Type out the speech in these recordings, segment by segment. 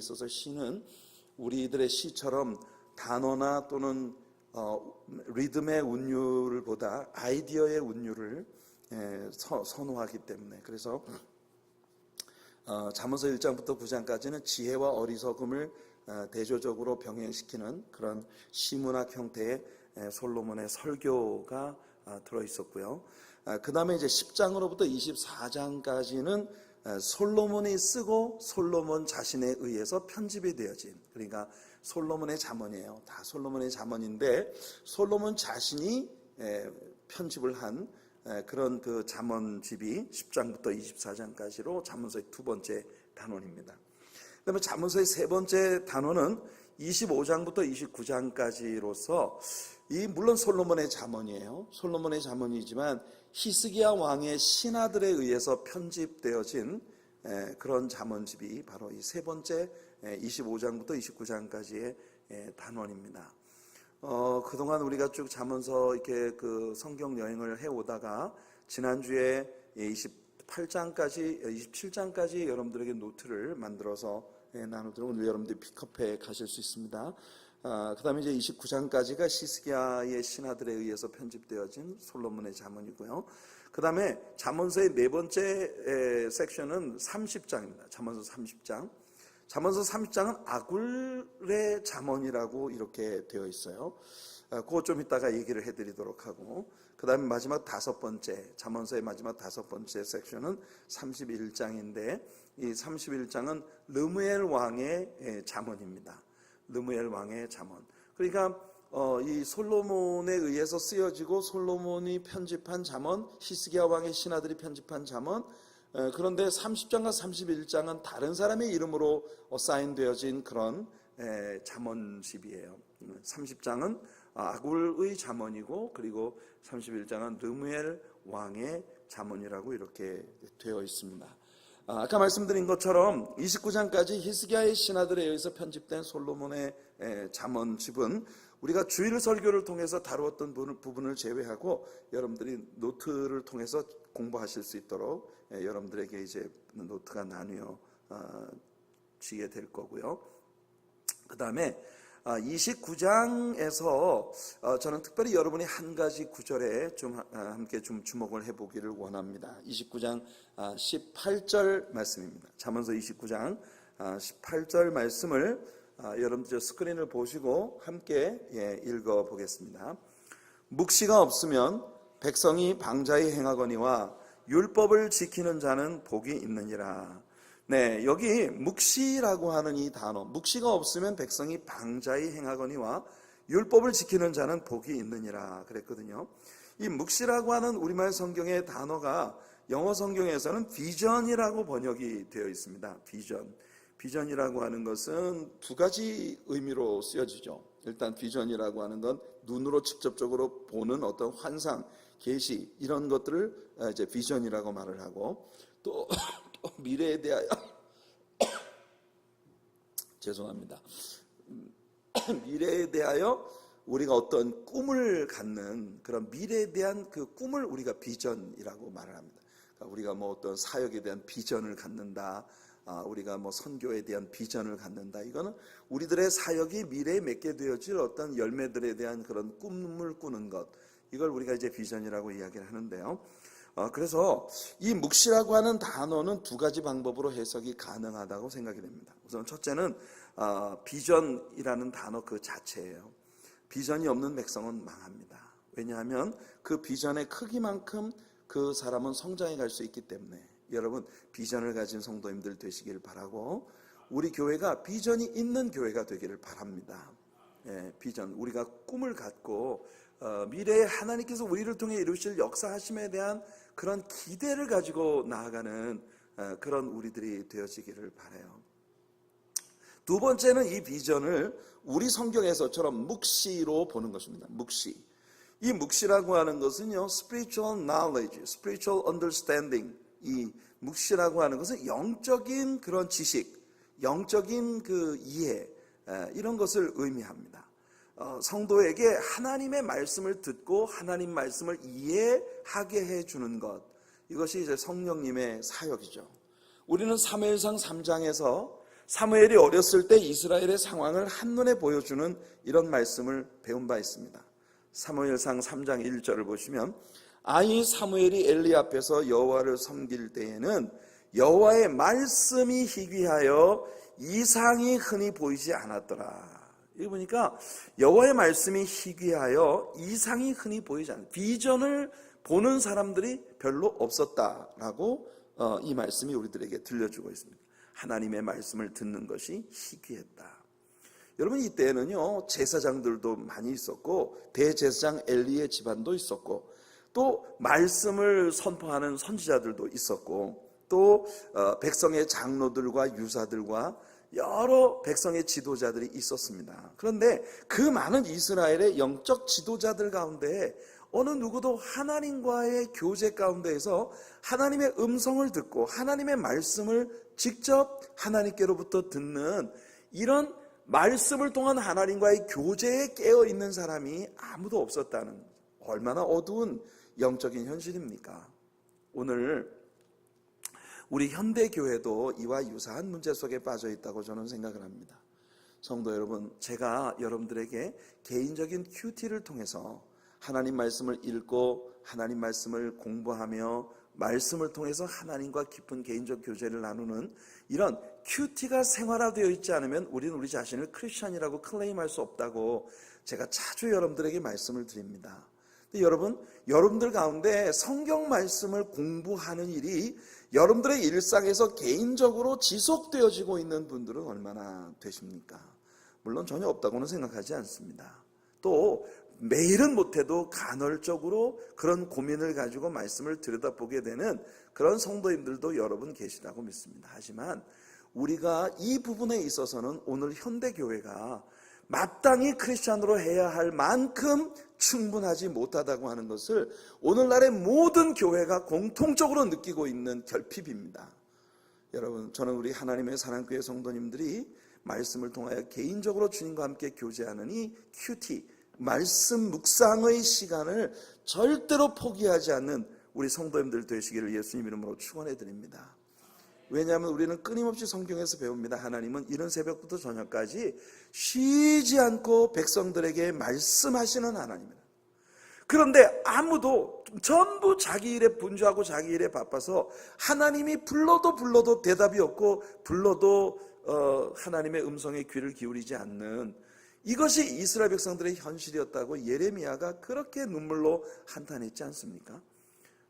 있어서 시는 우리들의 시처럼 단어나 또는 리듬의 운율을 보다 아이디어의 운율을 선호하기 때문에, 그래서 잠언서 1장부터 9장까지는 지혜와 어리석음을 대조적으로 병행시키는 그런 시문학 형태의 솔로몬의 설교가 들어있었고요. 그 다음에 이제 10장으로부터 24장까지는 솔로몬이 쓰고 솔로몬 자신에 의해서 편집이 되어진, 그러니까 솔로몬의 잠언이에요. 다 솔로몬의 잠언인데 솔로몬 자신이 편집을 한 그런 그 잠언집이 10장부터 24장까지로 잠언서의 두 번째 단원입니다. 그 다음에 잠언서의 세 번째 단원은 25장부터 29장까지로서 물론 솔로몬의 잠언이에요. 솔로몬의 잠언이지만 히스기야 왕의 신하들에 의해서 편집되어진 그런 잠언집이 바로 이 세 번째 25장부터 29장까지의 단원입니다. 그동안 우리가 쭉 잠언서 이렇게 그 성경 여행을 해오다가 지난주에 27장까지 여러분들에게 노트를 만들어서 나누도록 오늘 여러분들이 픽업해 가실 수 있습니다. 그 다음에 이제 29장까지가 히스기야의 신하들에 의해서 편집되어진 솔로몬의 잠언이고요. 그 다음에 잠언서의 네 번째 섹션은 30장입니다. 잠언서 30장. 잠언서 30장은 아굴의 잠언이라고 이렇게 되어 있어요. 그거 좀 이따가 얘기를 해드리도록 하고, 그 다음에 마지막 다섯 번째, 잠언서의 마지막 다섯 번째 섹션은 31장인데 이 31장은 르무엘 왕의 잠언입니다. 르무엘 왕의 잠언. 그러니까 이 솔로몬에 의해서 쓰여지고 솔로몬이 편집한 잠언, 히스기야 왕의 신하들이 편집한 잠언, 그런데 30장과 31장은 다른 사람의 이름으로 사인되어진 그런 잠언집이에요. 30장은 아굴의 잠언이고, 그리고 31장은 르무엘 왕의 잠언이라고 이렇게 되어 있습니다. 아까 말씀드린 것처럼 29장까지 히스기야의 신하들에 의해서 편집된 솔로몬의 잠언집은 우리가 주일 설교를 통해서 다루었던 부분을 제외하고 여러분들이 노트를 통해서 공부하실 수 있도록 여러분들에게 이제 노트가 나뉘어 지게 될 거고요. 그 다음에 29장에서 저는 특별히 여러분이 한 가지 구절에 좀 함께 좀 주목을 해보기를 원합니다. 29장 18절 말씀입니다. 잠언서 29장 18절 말씀을 여러분들 스크린을 보시고 함께 읽어보겠습니다. 묵시가 없으면 백성이 방자히 행하거니와 율법을 지키는 자는 복이 있느니라. 네, 여기 묵시라고 하는 이 단어, 묵시가 없으면 백성이 방자히 행하거니와 율법을 지키는 자는 복이 있느니라 그랬거든요. 이 묵시라고 하는 우리말 성경의 단어가 영어 성경에서는 비전이라고 번역이 되어 있습니다. 비전이라고 하는 것은 두 가지 의미로 쓰여지죠. 일단 비전이라고 하는 건 눈으로 직접적으로 보는 어떤 환상, 계시, 이런 것들을 이제 비전이라고 말을 하고, 또 미래에 대하여 죄송합니다. 미래에 대하여 우리가 어떤 꿈을 갖는 그런 미래에 대한 그 꿈을 우리가 비전이라고 말을 합니다. 그러니까 우리가 뭐 어떤 사역에 대한 비전을 갖는다, 우리가 뭐 선교에 대한 비전을 갖는다, 이거는 우리들의 사역이 미래에 맺게 되어질 어떤 열매들에 대한 그런 꿈을 꾸는 것, 이걸 우리가 이제 비전이라고 이야기를 하는데요. 그래서 이 묵시라고 하는 단어는 두 가지 방법으로 해석이 가능하다고 생각이 됩니다. 우선 첫째는 비전이라는 단어 그 자체예요. 비전이 없는 백성은 망합니다. 왜냐하면 그 비전의 크기만큼 그 사람은 성장해 갈 수 있기 때문에 여러분 비전을 가진 성도님들 되시길 바라고, 우리 교회가 비전이 있는 교회가 되기를 바랍니다. 비전, 우리가 꿈을 갖고 미래에 하나님께서 우리를 통해 이루실 역사하심에 대한 그런 기대를 가지고 나아가는 그런 우리들이 되어지기를 바라요. 두 번째는 이 비전을 우리 성경에서처럼 묵시로 보는 것입니다. 묵시. 이 묵시라고 하는 것은요, spiritual knowledge, spiritual understanding. 이 묵시라고 하는 것은 영적인 그런 지식, 영적인 그 이해, 이런 것을 의미합니다. 성도에게 하나님의 말씀을 듣고 하나님 말씀을 이해하게 해주는 것, 이것이 이제 성령님의 사역이죠. 우리는 사무엘상 3장에서 사무엘이 어렸을 때 이스라엘의 상황을 한눈에 보여주는 이런 말씀을 배운 바 있습니다. 사무엘상 3장 1절을 보시면 아이 사무엘이 엘리 앞에서 여호와를 섬길 때에는 여호와의 말씀이 희귀하여 이상이 흔히 보이지 않았더라. 여기 보니까 여호와의 말씀이 희귀하여 이상이 흔히 보이지 않았다. 비전을 보는 사람들이 별로 없었다라고 이 말씀이 우리들에게 들려주고 있습니다. 하나님의 말씀을 듣는 것이 희귀했다. 여러분, 이때에는요 제사장들도 많이 있었고 대제사장 엘리의 집안도 있었고 또 말씀을 선포하는 선지자들도 있었고 또 백성의 장로들과 유사들과 여러 백성의 지도자들이 있었습니다. 그런데 그 많은 이스라엘의 영적 지도자들 가운데 어느 누구도 하나님과의 교제 가운데에서 하나님의 음성을 듣고 하나님의 말씀을 직접 하나님께로부터 듣는 이런 말씀을 통한 하나님과의 교제에 깨어있는 사람이 아무도 없었다는, 얼마나 어두운 영적인 현실입니까? 오늘 우리 현대교회도 이와 유사한 문제 속에 빠져 있다고 저는 생각을 합니다. 성도 여러분, 제가 여러분들에게 개인적인 큐티를 통해서 하나님 말씀을 읽고 하나님 말씀을 공부하며 말씀을 통해서 하나님과 깊은 개인적 교제를 나누는 이런 큐티가 생활화되어 있지 않으면 우리는 우리 자신을 크리스찬이라고 클레임할 수 없다고 제가 자주 여러분들에게 말씀을 드립니다. 근데 여러분들 가운데 성경 말씀을 공부하는 일이 여러분들의 일상에서 개인적으로 지속되어지고 있는 분들은 얼마나 되십니까? 물론 전혀 없다고는 생각하지 않습니다. 또 매일은 못해도 간헐적으로 그런 고민을 가지고 말씀을 들여다보게 되는 그런 성도님들도 여러분 계시다고 믿습니다. 하지만 우리가 이 부분에 있어서는 오늘 현대교회가 마땅히 크리스찬으로 해야 할 만큼 충분하지 못하다고 하는 것을 오늘날의 모든 교회가 공통적으로 느끼고 있는 결핍입니다. 여러분, 저는 우리 하나님의 사랑교회 성도님들이 말씀을 통하여 개인적으로 주님과 함께 교제하는 이 큐티, 말씀 묵상의 시간을 절대로 포기하지 않는 우리 성도님들 되시기를 예수님 이름으로 축원해 드립니다. 왜냐하면 우리는 끊임없이 성경에서 배웁니다. 하나님은 이른 새벽부터 저녁까지 쉬지 않고 백성들에게 말씀하시는 하나님이다. 그런데 아무도 전부 자기 일에 분주하고 자기 일에 바빠서 하나님이 불러도 대답이 없고 불러도 하나님의 음성에 귀를 기울이지 않는, 이것이 이스라엘 백성들의 현실이었다고 예레미야가 그렇게 눈물로 한탄했지 않습니까?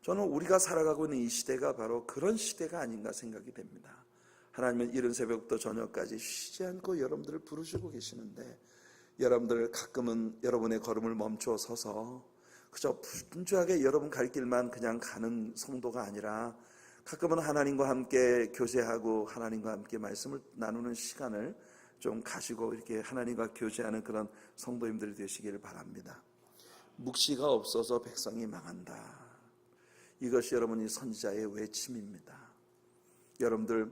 저는 우리가 살아가고 있는 이 시대가 바로 그런 시대가 아닌가 생각이 됩니다. 하나님은 이른 새벽부터 저녁까지 쉬지 않고 여러분들을 부르시고 계시는데, 여러분들 가끔은 여러분의 걸음을 멈춰 서서 그저 분주하게 여러분 갈 길만 그냥 가는 성도가 아니라 가끔은 하나님과 함께 교제하고 하나님과 함께 말씀을 나누는 시간을 좀 가지고 이렇게 하나님과 교제하는 그런 성도님들이 되시기를 바랍니다. 묵시가 없어서 백성이 망한다. 이것이 여러분이 선지자의 외침입니다. 여러분들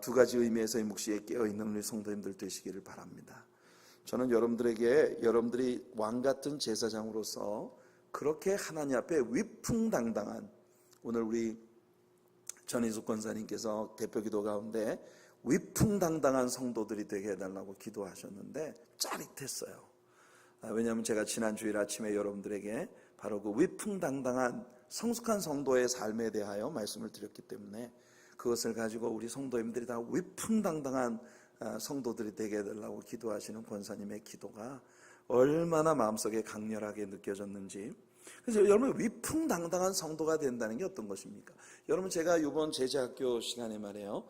두 가지 의미에서의 묵시에 깨어있는 우리 성도님들 되시기를 바랍니다. 저는 여러분들이 왕같은 제사장으로서 그렇게 하나님 앞에 위풍당당한, 오늘 우리 전희숙 권사님께서 대표기도 가운데 위풍당당한 성도들이 되게 해달라고 기도하셨는데 짜릿했어요. 왜냐하면 제가 지난 주일 아침에 여러분들에게 바로 그 위풍당당한 성숙한 성도의 삶에 대하여 말씀을 드렸기 때문에 그것을 가지고 우리 성도님들이 다 위풍당당한 성도들이 되게 해달라고 기도하시는 권사님의 기도가 얼마나 마음속에 강렬하게 느껴졌는지. 그래서 여러분, 위풍당당한 성도가 된다는 게 어떤 것입니까? 여러분, 제가 이번 제자학교 시간에 말이에요,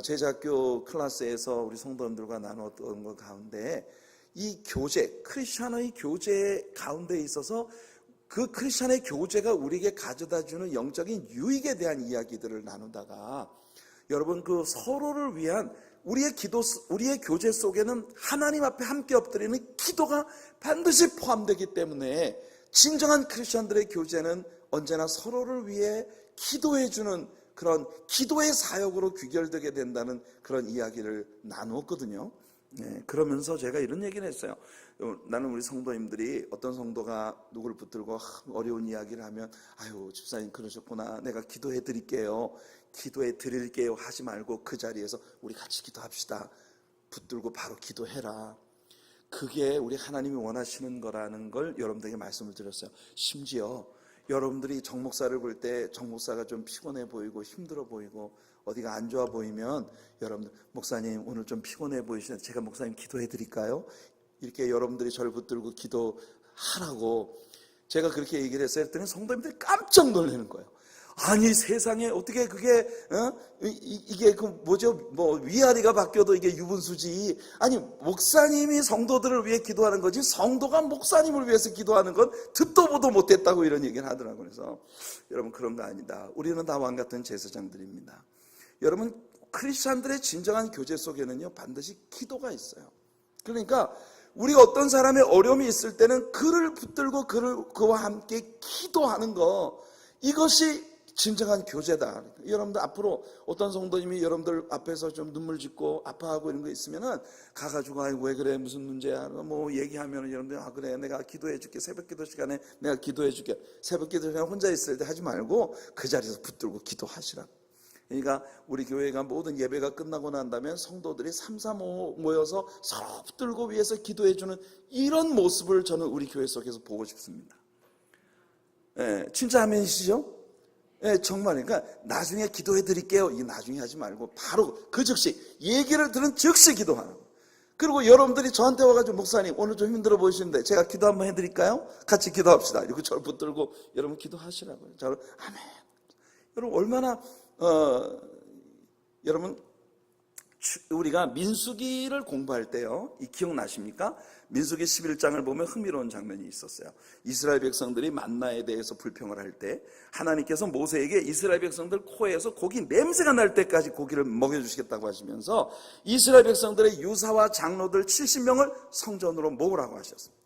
제자학교 클래스에서 우리 성도님들과 나눴던 것 가운데 이 교제, 크리스찬의 교제 가운데 있어서 그 크리스찬의 교제가 우리에게 가져다주는 영적인 유익에 대한 이야기들을 나누다가, 여러분, 그 서로를 위한 우리의 교제 속에는 하나님 앞에 함께 엎드리는 기도가 반드시 포함되기 때문에 진정한 크리스찬들의 교제는 언제나 서로를 위해 기도해주는 그런 기도의 사역으로 귀결되게 된다는 그런 이야기를 나누었거든요. 그러면서 제가 이런 얘기를 했어요. 나는 우리 성도님들이 어떤 성도가 누구를 붙들고 어려운 이야기를 하면 아유 집사님 그러셨구나, 내가 기도해 드릴게요, 기도해 드릴게요 하지 말고 그 자리에서 우리 같이 기도합시다, 붙들고 바로 기도해라. 그게 우리 하나님이 원하시는 거라는 걸 여러분들에게 말씀을 드렸어요. 심지어 여러분들이 정 목사를 볼 때 정 목사가 좀 피곤해 보이고 힘들어 보이고 어디가 안 좋아 보이면 여러분들, 목사님 오늘 좀 피곤해 보이시는데 제가 목사님 기도해 드릴까요? 이렇게 여러분들이 저를 붙들고 기도하라고 제가 그렇게 얘기를 했어요. 했더니 성도님들이 깜짝 놀라는 거예요. 아니 세상에 어떻게 그게 이게 그 뭐죠, 뭐 위아래가 바뀌어도 이게 유분수지. 아니 목사님이 성도들을 위해 기도하는 거지 성도가 목사님을 위해서 기도하는 건 듣도 보도 못했다고 이런 얘기를 하더라고요. 그래서 여러분 그런 거 아니다. 우리는 다 왕같은 제사장들입니다. 여러분 크리스찬들의 진정한 교제 속에는요 반드시 기도가 있어요. 그러니까 우리가 어떤 사람의 어려움이 있을 때는 그를 붙들고 그와 함께 기도하는 거, 이것이 진정한 교제다. 여러분들 앞으로 어떤 성도님이 여러분들 앞에서 좀 눈물 짓고 아파하고 이런 거 있으면은 가가지고 아이고 왜 그래 무슨 문제야 뭐 얘기하면은 여러분들 아 그래 내가 기도해 줄게, 새벽 기도 시간에 내가 기도해 줄게, 새벽 기도 시간에 혼자 있을 때 하지 말고 그 자리에서 붙들고 기도하시라. 그러니까 우리 교회가 모든 예배가 끝나고 난다면 성도들이 3, 4 모여서 서로 붙들고 위해서 기도해 주는 이런 모습을 저는 우리 교회 속에서 보고 싶습니다. 진짜 아멘이시죠? 정말. 그러니까 나중에 기도해 드릴게요 이 나중에 하지 말고 바로 그 즉시 얘기를 들은 즉시 기도하는 거예요. 그리고 여러분들이 저한테 와가지고 목사님 오늘 좀 힘들어 보이시는데 제가 기도 한번 해드릴까요? 같이 기도합시다. 이렇게 저를 붙들고 여러분 기도하시라고요. 저를 아멘. 여러분 얼마나 여러분 우리가 민수기를 공부할 때요, 이 기억나십니까? 민수기 11장을 보면 흥미로운 장면이 있었어요. 이스라엘 백성들이 만나에 대해서 불평을 할 때 하나님께서 모세에게 이스라엘 백성들 코에서 고기 냄새가 날 때까지 고기를 먹여주시겠다고 하시면서 이스라엘 백성들의 유사와 장로들 70명을 성전으로 모으라고 하셨습니다.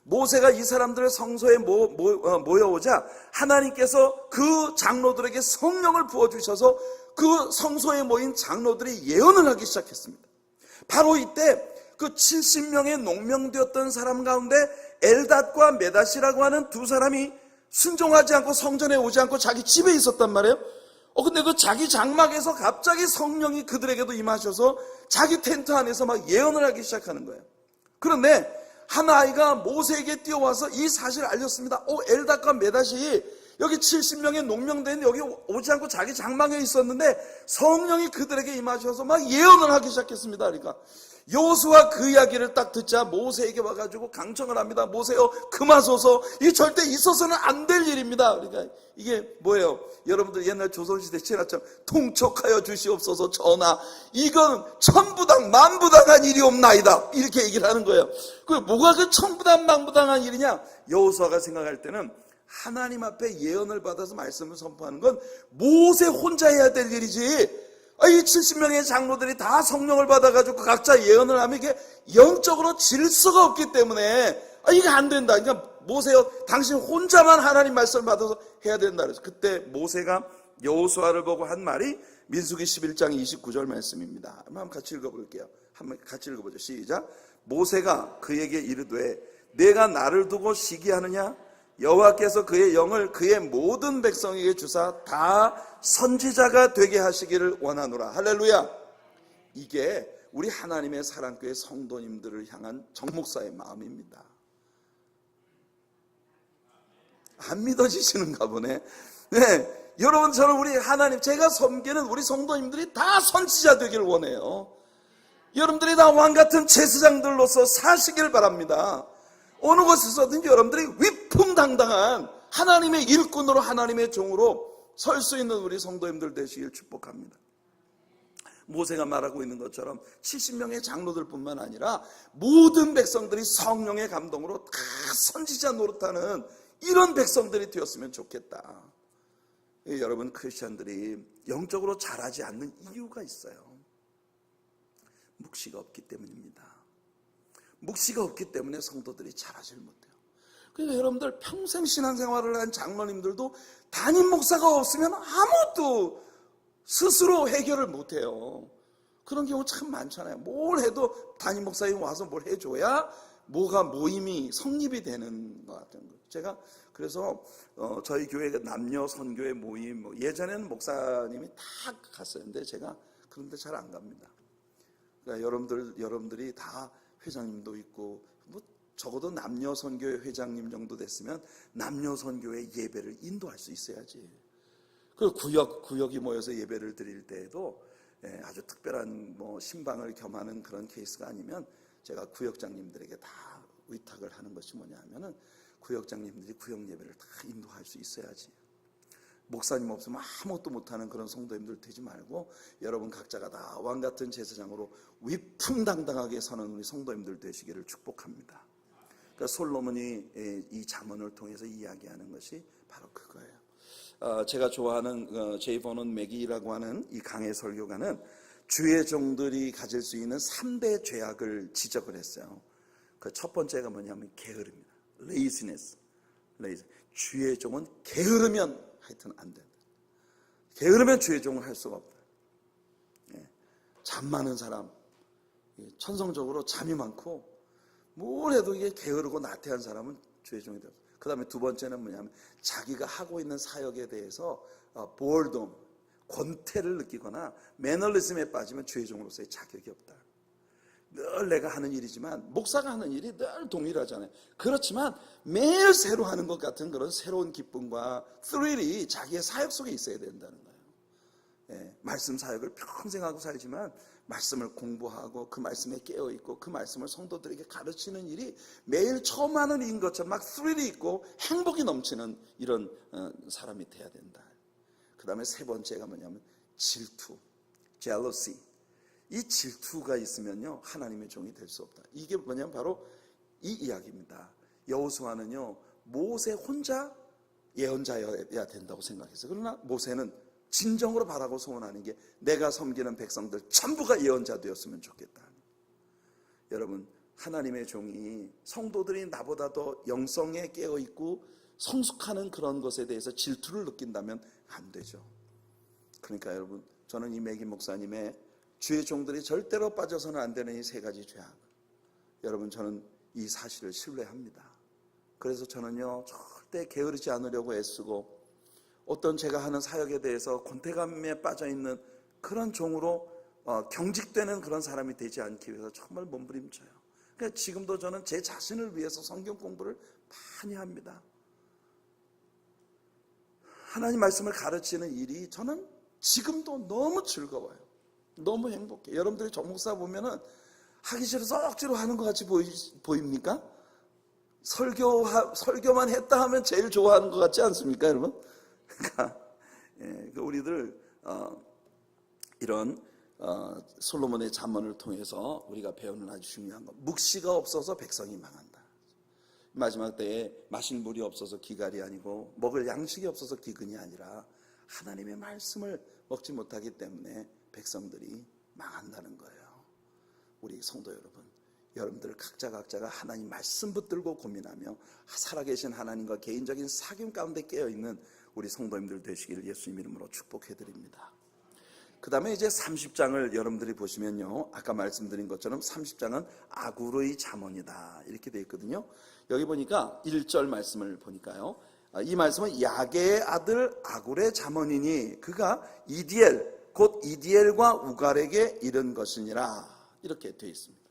모세가 이 사람들의 성소에 모여오자 하나님께서 그 장로들에게 성령을 부어주셔서 그 성소에 모인 장로들이 예언을 하기 시작했습니다. 바로 이때 그 70명의 농명되었던 사람 가운데 엘닷과 메닷이라고 하는 두 사람이 순종하지 않고 성전에 오지 않고 자기 집에 있었단 말이에요. 근데 그 자기 장막에서 갑자기 성령이 그들에게도 임하셔서 자기 텐트 안에서 막 예언을 하기 시작하는 거예요. 그런데 한 아이가 모세에게 뛰어와서 이 사실을 알렸습니다. 엘닷과 메닷이 여기 70명의 농명대인데 여기 오지 않고 자기 장막에 있었는데 성령이 그들에게 임하셔서 막 예언을 하기 시작했습니다. 그러니까 여호수아 그 이야기를 딱 듣자 모세에게 와가지고 강청을 합니다. 모세요 금하소서, 이게 절대 있어서는 안 될 일입니다. 그러니까 이게 뭐예요? 여러분들 옛날 조선시대 신화처럼 통촉하여 주시옵소서 전하, 이건 천부당 만부당한 일이 없나이다, 이렇게 얘기를 하는 거예요. 그 뭐가 그 천부당 만부당한 일이냐? 여호수아가 생각할 때는 하나님 앞에 예언을 받아서 말씀을 선포하는 건 모세 혼자 해야 될 일이지, 이 70명의 장로들이 다 성령을 받아가지고 각자 예언을 하면 이게 영적으로 질서가 없기 때문에 이게 안 된다. 그러니까 모세요 당신 혼자만 하나님 말씀을 받아서 해야 된다. 그래서 그때 모세가 여호수아를 보고 한 말이 민수기 11장 29절 말씀입니다. 한번 같이 읽어볼게요. 한번 같이 읽어보죠. 시작. 모세가 그에게 이르되 내가 나를 두고 시기하느냐? 여호와께서 그의 영을 그의 모든 백성에게 주사 다 선지자가 되게 하시기를 원하노라. 할렐루야. 이게 우리 하나님의 사랑교회 성도님들을 향한 정목사의 마음입니다. 안 믿어지시는가 보네. 네, 여러분 저는 우리 하나님, 제가 섬기는 우리 성도님들이 다 선지자 되기를 원해요. 여러분들이 다 왕같은 제사장들로서 사시길 바랍니다. 어느 곳에서든지 여러분들이 위풍당당한 하나님의 일꾼으로 하나님의 종으로 설 수 있는 우리 성도님들 되시길 축복합니다. 모세가 말하고 있는 것처럼 70명의 장로들뿐만 아니라 모든 백성들이 성령의 감동으로 다 선지자 노릇하는 이런 백성들이 되었으면 좋겠다. 여러분 크리스찬들이 영적으로 자라지 않는 이유가 있어요. 묵시가 없기 때문입니다. 묵시가 없기 때문에 성도들이 자라질 못해요. 그러니까 여러분들 평생 신앙생활을 한 장로님들도 담임 목사가 없으면 아무것도 스스로 해결을 못해요. 그런 경우 참 많잖아요. 뭘 해도 담임 목사님 와서 뭘 해줘야 모임이 성립이 되는 것 같은 거예요. 제가 그래서 저희 교회 남녀 선교회 모임 예전에는 목사님이 다 갔었는데 제가 그런데 잘 안 갑니다. 그러니까 여러분들이 다 회장님도 있고 적어도 남녀 선교회 회장님 정도 됐으면 남녀 선교회 예배를 인도할 수 있어야지. 그 구역이 모여서 예배를 드릴 때에도 아주 특별한 신방을 겸하는 그런 케이스가 아니면 제가 구역장님들에게 다 위탁을 하는 것이 뭐냐면은 구역장님들이 구역 예배를 다 인도할 수 있어야지. 목사님 없으면 아무것도 못하는 그런 성도님들 되지 말고 여러분 각자가 다 왕같은 제사장으로 위풍당당하게 서는 우리 성도님들 되시기를 축복합니다. 그러니까 솔로몬이 이 잠언을 통해서 이야기하는 것이 바로 그거예요. 제가 좋아하는 제이 버넌 맥기라고 하는 이 강해 설교가는 주의 종들이 가질 수 있는 3대 죄악을 지적을 했어요. 그 첫 번째가 뭐냐면 게으름입니다. 레이지네스. 주의 종은 게으르면 하여튼 안 된다. 게으르면 주의 종을 할 수가 없다. 잠 많은 사람, 천성적으로 잠이 많고 뭘 해도 이게 게으르고 나태한 사람은 주의 종이 되었다. 그 다음에 두 번째는 뭐냐면 자기가 하고 있는 사역에 대해서 보얼돔, 권태를 느끼거나 매너리즘에 빠지면 주의 종으로서의 자격이 없다. 늘 내가 하는 일이지만 목사가 하는 일이 늘 동일하잖아요. 그렇지만 매일 새로 하는 것 같은 그런 새로운 기쁨과 스릴이 자기의 사역 속에 있어야 된다는 거예요. 말씀 사역을 평생 하고 살지만 말씀을 공부하고 그 말씀에 깨어있고 그 말씀을 성도들에게 가르치는 일이 매일 처음 하는 일인 것처럼 막 스릴이 있고 행복이 넘치는 이런 사람이 돼야 된다. 그 다음에 세 번째가 뭐냐면 질투, jealousy. 이 질투가 있으면요 하나님의 종이 될 수 없다. 이게 뭐냐면 바로 이 이야기입니다. 여호수아는요 모세 혼자 예언자여야 된다고 생각했어요. 그러나 모세는 진정으로 바라고 소원하는 게 내가 섬기는 백성들 전부가 예언자 되었으면 좋겠다. 여러분 하나님의 종이 성도들이 나보다 더 영성에 깨어있고 성숙하는 그런 것에 대해서 질투를 느낀다면 안 되죠. 그러니까 여러분 저는 이 매기 목사님의 주의 종들이 절대로 빠져서는 안 되는 이 세 가지 죄악, 여러분 저는 이 사실을 신뢰합니다. 그래서 저는요 절대 게으르지 않으려고 애쓰고 어떤 제가 하는 사역에 대해서 권태감에 빠져있는 그런 종으로 경직되는 그런 사람이 되지 않기 위해서 정말 몸부림쳐요. 그러니까 지금도 저는 제 자신을 위해서 성경 공부를 많이 합니다. 하나님 말씀을 가르치는 일이 저는 지금도 너무 즐거워요. 너무 행복해. 여러분들이 정목사 보면은 하기 싫어서 억지로 하는 것 같이 보입니까? 설교만 했다 하면 제일 좋아하는 것 같지 않습니까, 여러분? 그러니까 우리들 이런 솔로몬의 잠언을 통해서 우리가 배우는 아주 중요한 것, 묵시가 없어서 백성이 망한다. 마지막 때에 마실 물이 없어서 기갈이 아니고 먹을 양식이 없어서 기근이 아니라 하나님의 말씀을 먹지 못하기 때문에 백성들이 망한다는 거예요. 우리 성도 여러분, 여러분들 각자가 하나님 말씀 붙들고 고민하며 살아계신 하나님과 개인적인 사귐 가운데 깨어있는 우리 성도님들 되시기를 예수님 이름으로 축복해드립니다. 그 다음에 이제 30장을 여러분들이 보시면요, 아까 말씀드린 것처럼 30장은 아굴의 잠언이다 이렇게 되어 있거든요. 여기 보니까 1절 말씀을 보니까요, 이 말씀은 야게의 아들 아굴의 잠언이니 그가 이디엘 곧 이디엘과 우갈에게 이른 것이니라 이렇게 되어 있습니다.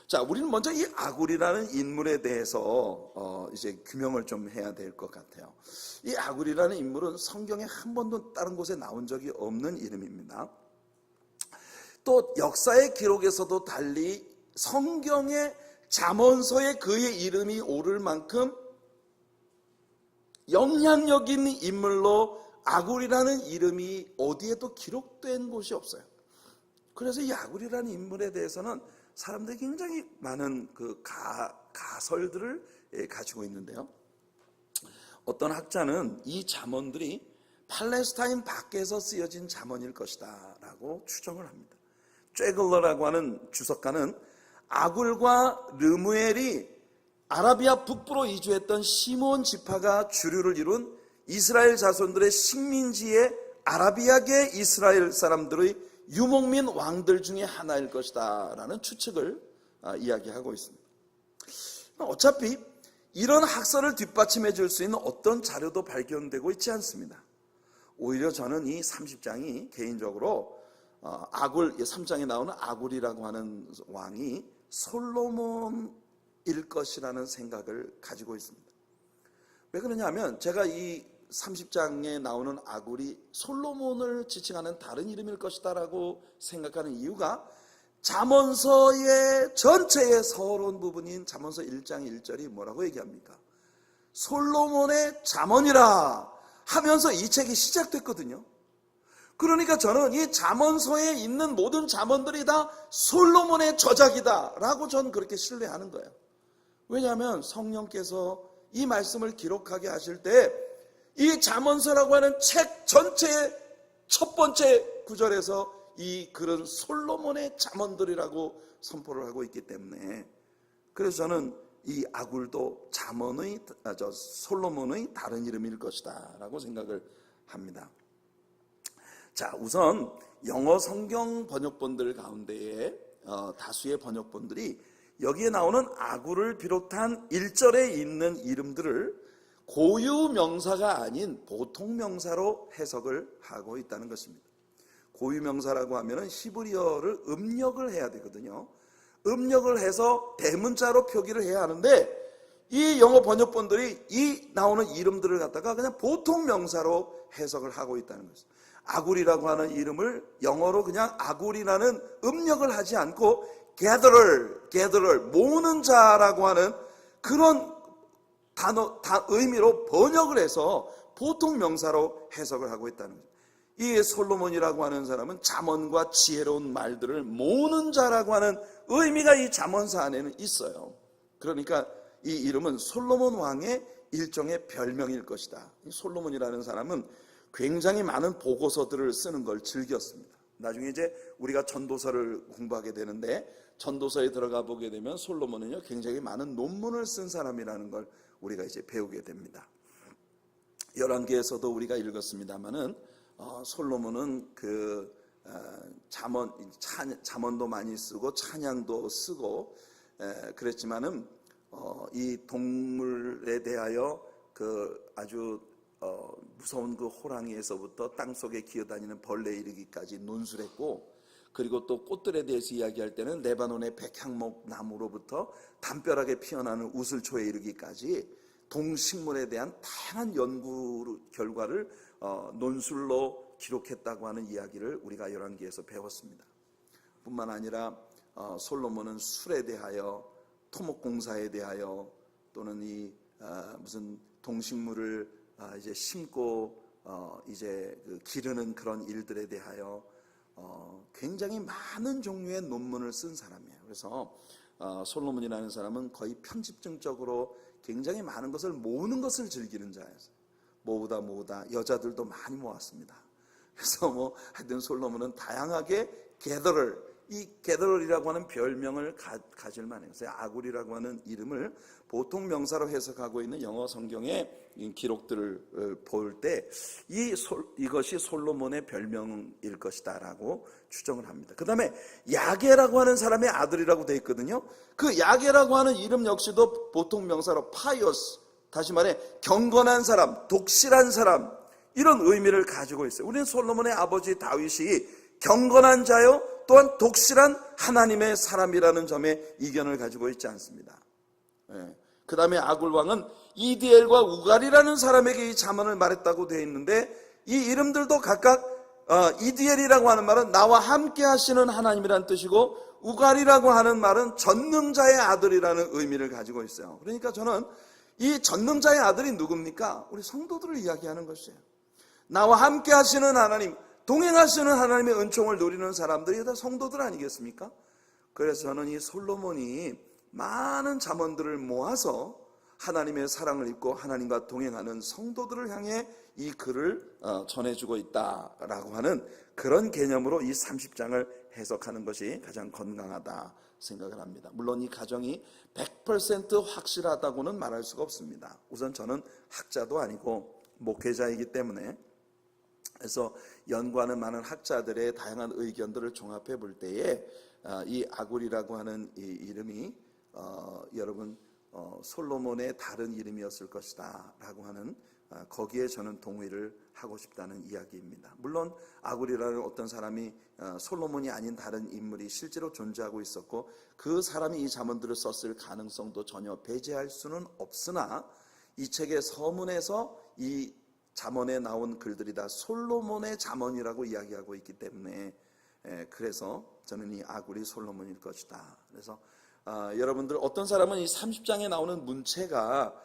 자, 우리는 먼저 이 아굴이라는 인물에 대해서 이제 규명을 좀 해야 될 것 같아요. 이 아굴이라는 인물은 성경에 한 번도 다른 곳에 나온 적이 없는 이름입니다. 또 역사의 기록에서도 달리 성경의 잠언서에 그의 이름이 오를 만큼 영향력 있는 인물로 아굴이라는 이름이 어디에도 기록된 곳이 없어요. 그래서 이 아굴이라는 인물에 대해서는 사람들이 굉장히 많은 그 가설들을 가지고 있는데요. 어떤 학자는 이 잠언들이 팔레스타인 밖에서 쓰여진 잠언일 것이다 라고 추정을 합니다. 쬐글러라고 하는 주석가는 아굴과 르무엘이 아라비아 북부로 이주했던 시몬 지파가 주류를 이룬 이스라엘 자손들의 식민지의 아라비아계 이스라엘 사람들의 유목민 왕들 중에 하나일 것이다 라는 추측을 이야기하고 있습니다. 어차피 이런 학설을 뒷받침해 줄 수 있는 어떤 자료도 발견되고 있지 않습니다. 오히려 저는 이 30장이 개인적으로 아굴, 3장에 나오는 아굴이라고 하는 왕이 솔로몬일 것이라는 생각을 가지고 있습니다. 왜 그러냐면 제가 이 30장에 나오는 아굴이 솔로몬을 지칭하는 다른 이름일 것이다 라고 생각하는 이유가 잠언서의 전체의 서론 부분인 잠언서 1장 1절이 뭐라고 얘기합니까? 솔로몬의 잠언이라 하면서 이 책이 시작됐거든요. 그러니까 저는 이 잠언서에 있는 모든 잠언들이 다 솔로몬의 저작이다 라고 저는 그렇게 신뢰하는 거예요. 왜냐하면 성령께서 이 말씀을 기록하게 하실 때 이 잠언서라고 하는 책 전체의 첫 번째 구절에서 이 글은 솔로몬의 잠언들이라고 선포를 하고 있기 때문에, 그래서 저는 이 아굴도 솔로몬의 다른 이름일 것이다 라고 생각을 합니다. 자, 우선 영어 성경 번역본들 가운데에 다수의 번역본들이 여기에 나오는 아굴을 비롯한 1절에 있는 이름들을 고유 명사가 아닌 보통 명사로 해석을 하고 있다는 것입니다. 고유 명사라고 하면은 히브리어를 음력을 해야 되거든요. 음력을 해서 대문자로 표기를 해야 하는데 이 영어 번역본들이 이 나오는 이름들을 갖다가 그냥 보통 명사로 해석을 하고 있다는 것입니다. 아굴이라고 하는 이름을 영어로 그냥 아굴이라는 음력을 하지 않고 gatherer, 모으는 자라고 하는 그런 의미로 번역을 해서 보통 명사로 해석을 하고 있다는 거죠. 이 솔로몬이라고 하는 사람은 잠언과 지혜로운 말들을 모으는 자라고 하는 의미가 이 잠언서 안에는 있어요. 그러니까 이 이름은 솔로몬 왕의 일종의 별명일 것이다. 이 솔로몬이라는 사람은 굉장히 많은 보고서들을 쓰는 걸 즐겼습니다. 나중에 이제 우리가 전도서를 공부하게 되는데 전도서에 들어가 보게 되면 솔로몬은요 굉장히 많은 논문을 쓴 사람이라는 걸 우리가 이제 배우게 됩니다. 열왕기에서도 우리가 읽었습니다만은 솔로몬은 그 잠언도 많이 쓰고 찬양도 쓰고 그랬지만은 이 동물에 대하여 그 아주 무서운 그 호랑이에서부터 땅속에 기어다니는 벌레에 이르기까지 논술했고, 그리고 또 꽃들에 대해서 이야기할 때는 레바논의 백향목 나무로부터 담벼락에 피어나는 우슬초에 이르기까지 동식물에 대한 다양한 연구 결과를 논술로 기록했다고 하는 이야기를 우리가 열왕기에서 배웠습니다. 뿐만 아니라 솔로몬은 술에 대하여, 토목공사에 대하여, 또는 이 무슨 동식물을 이제 심고 이제 그 기르는 그런 일들에 대하여 굉장히 많은 종류의 논문을 쓴 사람이에요. 그래서 솔로몬이라는 사람은 거의 편집증적으로 굉장히 많은 것을 모으는 것을 즐기는 자였어요. 모으다 여자들도 많이 모았습니다. 그래서 하여튼 솔로몬은 다양하게 이 게더럴이라고 하는 별명을 가질 만해요. 그래서 아굴이라고 하는 이름을 보통 명사로 해석하고 있는 영어 성경의 기록들을 볼 때 이것이 솔로몬의 별명일 것이다라고 추정을 합니다. 그 다음에 야게라고 하는 사람의 아들이라고 되어 있거든요. 그 야게라고 하는 이름 역시도 보통 명사로 파이어스, 다시 말해 경건한 사람, 독실한 사람, 이런 의미를 가지고 있어요. 우리는 솔로몬의 아버지 다윗이 경건한 자요 또한 독실한 하나님의 사람이라는 점에 이견을 가지고 있지 않습니다. 그 다음에 아굴왕은 이디엘과 우갈이라는 사람에게 이 잠언을 말했다고 되어 있는데, 이 이름들도 각각 이디엘이라고 하는 말은 나와 함께 하시는 하나님이라는 뜻이고, 우갈이라고 하는 말은 전능자의 아들이라는 의미를 가지고 있어요. 그러니까 저는 이 전능자의 아들이 누굽니까? 우리 성도들을 이야기하는 것이에요. 나와 함께 하시는 하나님, 동행하시는 하나님의 은총을 누리는 사람들이 다 성도들 아니겠습니까? 그래서 저는 이 솔로몬이 많은 잠언들을 모아서 하나님의 사랑을 입고 하나님과 동행하는 성도들을 향해 이 글을 전해주고 있다라고 하는 그런 개념으로 이 30장을 해석하는 것이 가장 건강하다 생각을 합니다. 물론 이 가정이 100% 확실하다고는 말할 수가 없습니다. 우선 저는 학자도 아니고 목회자이기 때문에 그래서 연구하는 많은 학자들의 다양한 의견들을 종합해 볼 때에 이 아굴이라고 하는 이 이름이 여러분 솔로몬의 다른 이름이었을 것이다 라고 하는 거기에 저는 동의를 하고 싶다는 이야기입니다. 물론 아굴이라는 어떤 사람이 솔로몬이 아닌 다른 인물이 실제로 존재하고 있었고 그 사람이 이 잠언들을 썼을 가능성도 전혀 배제할 수는 없으나 이 책의 서문에서 이 잠언에 나온 글들이 다 솔로몬의 잠언이라고 이야기하고 있기 때문에 그래서 저는 이 아굴이 솔로몬일 것이다. 그래서 여러분들 어떤 사람은 이 30장에 나오는 문체가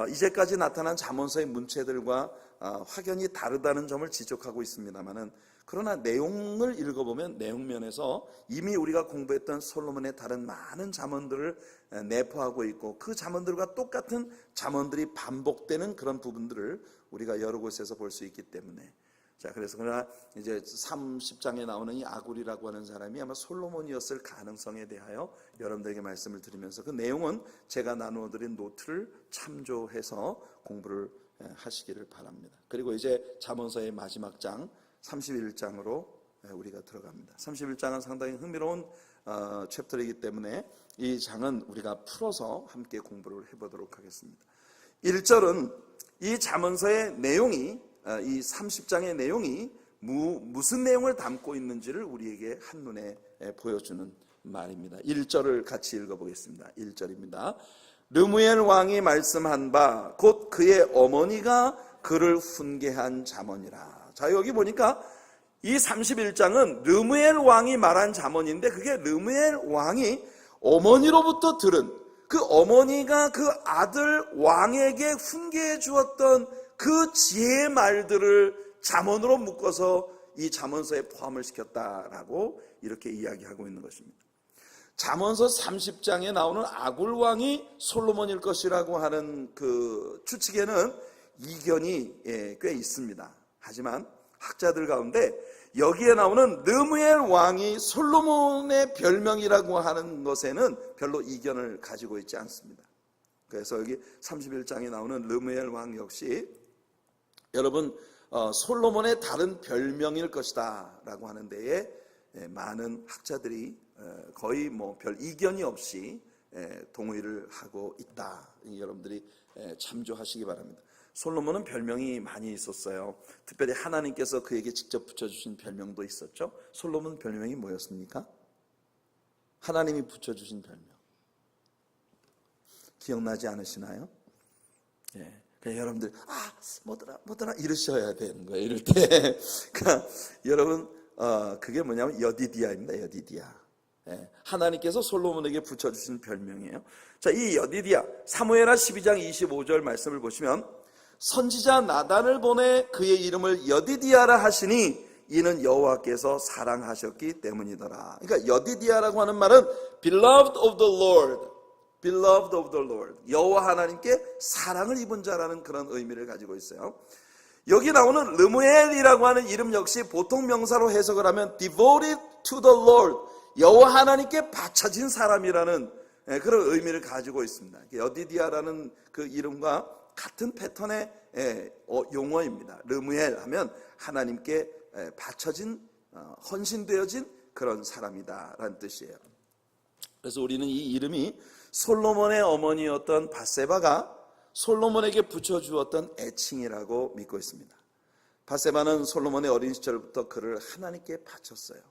이제까지 나타난 잠언서의 문체들과 확연히 다르다는 점을 지적하고 있습니다만은 그러나 내용을 읽어보면 내용면에서 이미 우리가 공부했던 솔로몬의 다른 많은 잠언들을 내포하고 있고 그 잠언들과 똑같은 잠언들이 반복되는 그런 부분들을 우리가 여러 곳에서 볼 수 있기 때문에 자 그래서 그러나 이제 30장에 나오는 이 아굴이라고 하는 사람이 아마 솔로몬이었을 가능성에 대하여 여러분들에게 말씀을 드리면서 그 내용은 제가 나누어드린 노트를 참조해서 공부를 하시기를 바랍니다. 그리고 이제 잠언서의 마지막 장 31장으로 우리가 들어갑니다. 31장은 상당히 흥미로운 챕터이기 때문에 이 장은 우리가 풀어서 함께 공부를 해보도록 하겠습니다. 1절은 이 잠언서의 내용이 이 30장의 내용이 무슨 내용을 담고 있는지를 우리에게 한눈에 보여주는 말입니다. 1절을 같이 읽어보겠습니다. 1절입니다. 르무엘 왕이 말씀한 바 곧 그의 어머니가 그를 훈계한 잠언이라. 자 여기 보니까 이 31장은 르무엘 왕이 말한 잠언인데 그게 르무엘 왕이 어머니로부터 들은 그 어머니가 그 아들 왕에게 훈계해 주었던 그 지혜의 말들을 잠언으로 묶어서 이 잠언서에 포함을 시켰다라고 이렇게 이야기하고 있는 것입니다. 잠언서 30장에 나오는 아굴 왕이 솔로몬일 것이라고 하는 그 추측에는 이견이 꽤 있습니다. 하지만 학자들 가운데 여기에 나오는 르무엘 왕이 솔로몬의 별명이라고 하는 것에는 별로 이견을 가지고 있지 않습니다. 그래서 여기 31장에 나오는 르무엘 왕 역시 여러분 솔로몬의 다른 별명일 것이다 라고 하는 데에 많은 학자들이 거의 뭐 별 이견이 없이 동의를 하고 있다. 여러분들이 참조하시기 바랍니다. 솔로몬은 별명이 많이 있었어요. 특별히 하나님께서 그에게 직접 붙여주신 별명도 있었죠. 솔로몬 별명이 뭐였습니까? 하나님이 붙여주신 별명 기억나지 않으시나요? 예. 그러니까 여러분들 뭐더라 이러셔야 되는 거예요. 이럴 때 그러니까 여러분 그게 뭐냐면 여디디아입니다. 여디디아. 예. 하나님께서 솔로몬에게 붙여주신 별명이에요. 자, 이 여디디아 사무엘하 12장 25절 말씀을 보시면 선지자 나단을 보내 그의 이름을 여디디아라 하시니 이는 여호와께서 사랑하셨기 때문이더라. 그러니까 여디디아라고 하는 말은 beloved of the Lord, beloved of the Lord, 여호와 하나님께 사랑을 입은 자라는 그런 의미를 가지고 있어요. 여기 나오는 르무엘이라고 하는 이름 역시 보통 명사로 해석을 하면 devoted to the Lord, 여호와 하나님께 바쳐진 사람이라는 그런 의미를 가지고 있습니다. 여디디아라는 그 이름과 같은 패턴의 용어입니다. 르무엘 하면 하나님께 바쳐진 헌신되어진 그런 사람이다라는 뜻이에요. 그래서 우리는 이 이름이 솔로몬의 어머니였던 밧세바가 솔로몬에게 붙여주었던 애칭이라고 믿고 있습니다. 밧세바는 솔로몬의 어린 시절부터 그를 하나님께 바쳤어요.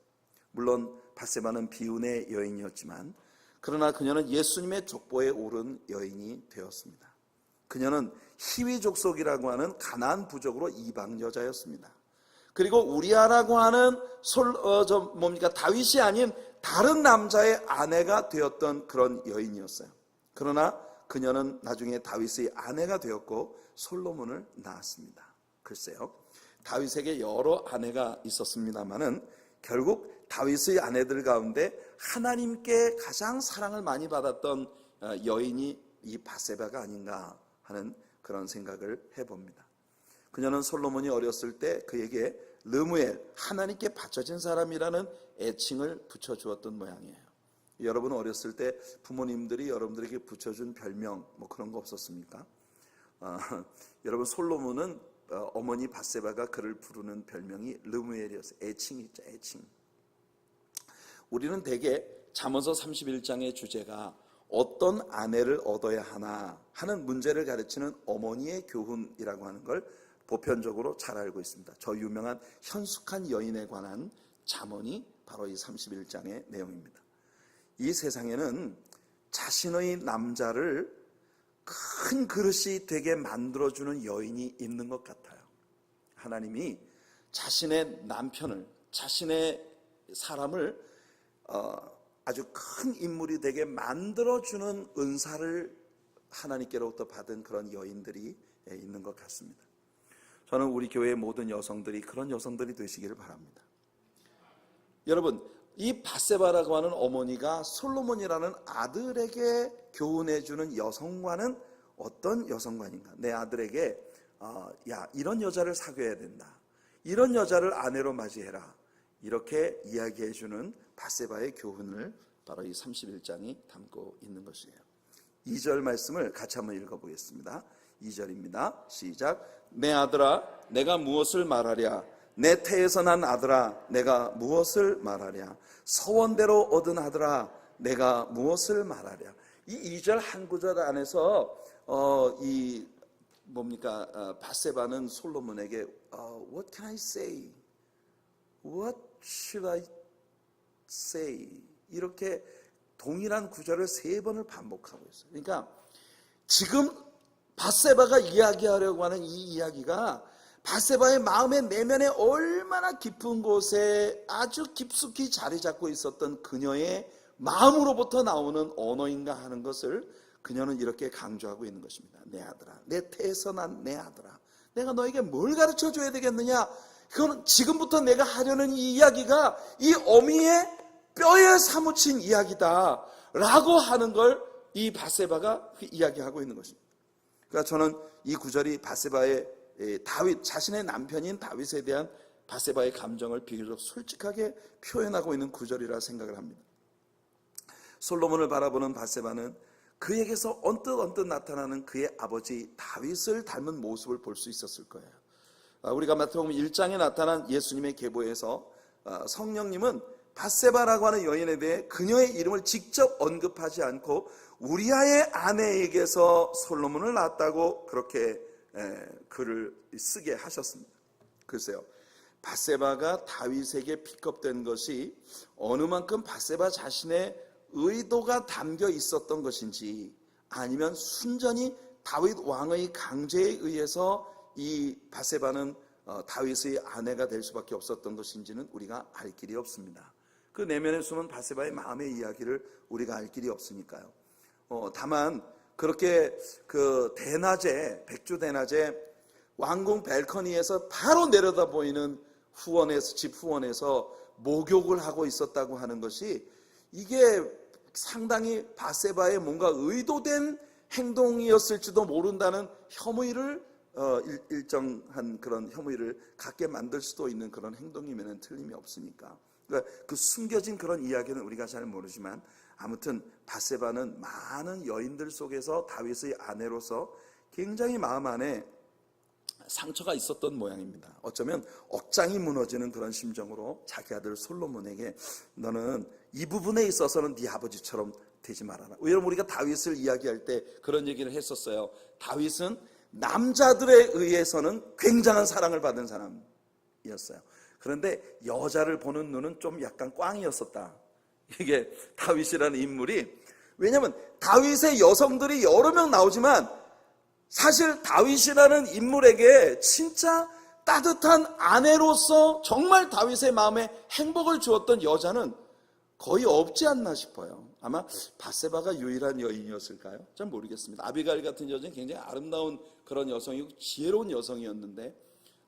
물론 밧세바는 비운의 여인이었지만 그러나 그녀는 예수님의 족보에 오른 여인이 되었습니다. 그녀는 히위 족속이라고 하는 가나안 부족으로 이방 여자였습니다. 그리고 우리아라고 하는 다윗이 아닌 다른 남자의 아내가 되었던 그런 여인이었어요. 그러나 그녀는 나중에 다윗의 아내가 되었고 솔로몬을 낳았습니다. 글쎄요, 다윗에게 여러 아내가 있었습니다만은 결국 다윗의 아내들 가운데 하나님께 가장 사랑을 많이 받았던 여인이 이 밧세바가 아닌가 하는 그런 생각을 해봅니다. 그녀는 솔로몬이 어렸을 때 그에게 르무엘, 하나님께 바쳐진 사람이라는 애칭을 붙여주었던 모양이에요. 여러분 어렸을 때 부모님들이 여러분들에게 붙여준 별명 뭐 그런 거 없었습니까? 여러분 솔로몬은 어머니 밧세바가 그를 부르는 별명이 르무엘이었어요. 애칭이죠, 애칭. 우리는 대개 잠언서 31장의 주제가 어떤 아내를 얻어야 하나 하는 문제를 가르치는 어머니의 교훈이라고 하는 걸 보편적으로 잘 알고 있습니다. 저 유명한 현숙한 여인에 관한 잠언이 바로 이 31장의 내용입니다. 이 세상에는 자신의 남자를 큰 그릇이 되게 만들어주는 여인이 있는 것 같아요. 하나님이 자신의 남편을, 자신의 사람을 아주 큰 인물이 되게 만들어주는 은사를 하나님께로부터 받은 그런 여인들이 있는 것 같습니다. 저는 우리 교회의 모든 여성들이 그런 여성들이 되시기를 바랍니다. 여러분, 이 밧세바라고 하는 어머니가 솔로몬이라는 아들에게 교훈해주는 여성과는 어떤 여성관인가? 내 아들에게 야, 이런 여자를 사귀어야 된다, 이런 여자를 아내로 맞이해라, 이렇게 이야기해주는 밧세바의 교훈을 바로 이 31장이 담고 있는 것이에요. 2절 말씀을 같이 한번 읽어보겠습니다. 2절입니다. 시작. 내 아들아, 내가 무엇을 말하랴? 내 태에서 난 아들아, 내가 무엇을 말하랴? 서원대로 얻은 아들아, 내가 무엇을 말하랴? 이 2절 한 구절 안에서 이 뭡니까? 밧세바는 솔로몬에게 What can I say? What should I say? 이렇게 동일한 구절을 3번을 반복하고 있어요. 그러니까 지금 밧세바가 이야기하려고 하는 이 이야기가 밧세바의 마음의 내면에 얼마나 깊은 곳에 아주 깊숙이 자리 잡고 있었던 그녀의 마음으로부터 나오는 언어인가 하는 것을 그녀는 이렇게 강조하고 있는 것입니다. 내 아들아, 내 태에서 난 내 아들아, 내가 너에게 뭘 가르쳐 줘야 되겠느냐? 그건 지금부터 내가 하려는 이 이야기가 이 어미의 뼈에 사무친 이야기다 라고 하는 걸 이 밧세바가 이야기하고 있는 것입니다. 그러니까 저는 이 구절이 밧세바의 다윗, 자신의 남편인 다윗에 대한 밧세바의 감정을 비교적 솔직하게 표현하고 있는 구절이라 생각을 합니다. 솔로몬을 바라보는 밧세바는 그에게서 언뜻 나타나는 그의 아버지 다윗을 닮은 모습을 볼 수 있었을 거예요. 우리가 마태복음 1장에 나타난 예수님의 계보에서 성령님은 밧세바라고 하는 여인에 대해 그녀의 이름을 직접 언급하지 않고 우리아의 아내에게서 솔로몬을 낳았다고 그렇게 글을 쓰게 하셨습니다. 글쎄요, 밧세바가 다윗에게 픽업된 것이 어느 만큼 밧세바 자신의 의도가 담겨 있었던 것인지, 아니면 순전히 다윗 왕의 강제에 의해서 이 밧세바는 다윗의 아내가 될 수밖에 없었던 것인지는 우리가 알 길이 없습니다. 그 내면에 숨은 밧세바의 마음의 이야기를 우리가 알 길이 없으니까요. 다만 그렇게 그 대낮에, 백주 대낮에 왕궁 발코니에서 바로 내려다 보이는 후원에서, 집 후원에서 목욕을 하고 있었다고 하는 것이, 이게 상당히 밧세바의 뭔가 의도된 행동이었을지도 모른다는 혐의를 일정한 그런 혐의를 갖게 만들 수도 있는 그런 행동이면 틀림이 없으니까. 그러니까 그 숨겨진 그런 이야기는 우리가 잘 모르지만, 아무튼 밧세바는 많은 여인들 속에서 다윗의 아내로서 굉장히 마음 안에 상처가 있었던 모양입니다. 어쩌면 억장이 무너지는 그런 심정으로 자기 아들 솔로몬에게 너는 이 부분에 있어서는 네 아버지처럼 되지 말아라. 여러분, 우리가 다윗을 이야기할 때 그런 얘기를 했었어요. 다윗은 남자들에 의해서는 굉장한 사랑을 받은 사람이었어요. 그런데 여자를 보는 눈은 좀 약간 꽝이었었다. 이게 다윗이라는 인물이, 왜냐하면 다윗의 여성들이 여러 명 나오지만 사실 다윗이라는 인물에게 진짜 따뜻한 아내로서 정말 다윗의 마음에 행복을 주었던 여자는 거의 없지 않나 싶어요. 아마 밧세바가 유일한 여인이었을까요? 잘 모르겠습니다. 아비가일 같은 여자는 굉장히 아름다운 그런 여성이고 지혜로운 여성이었는데,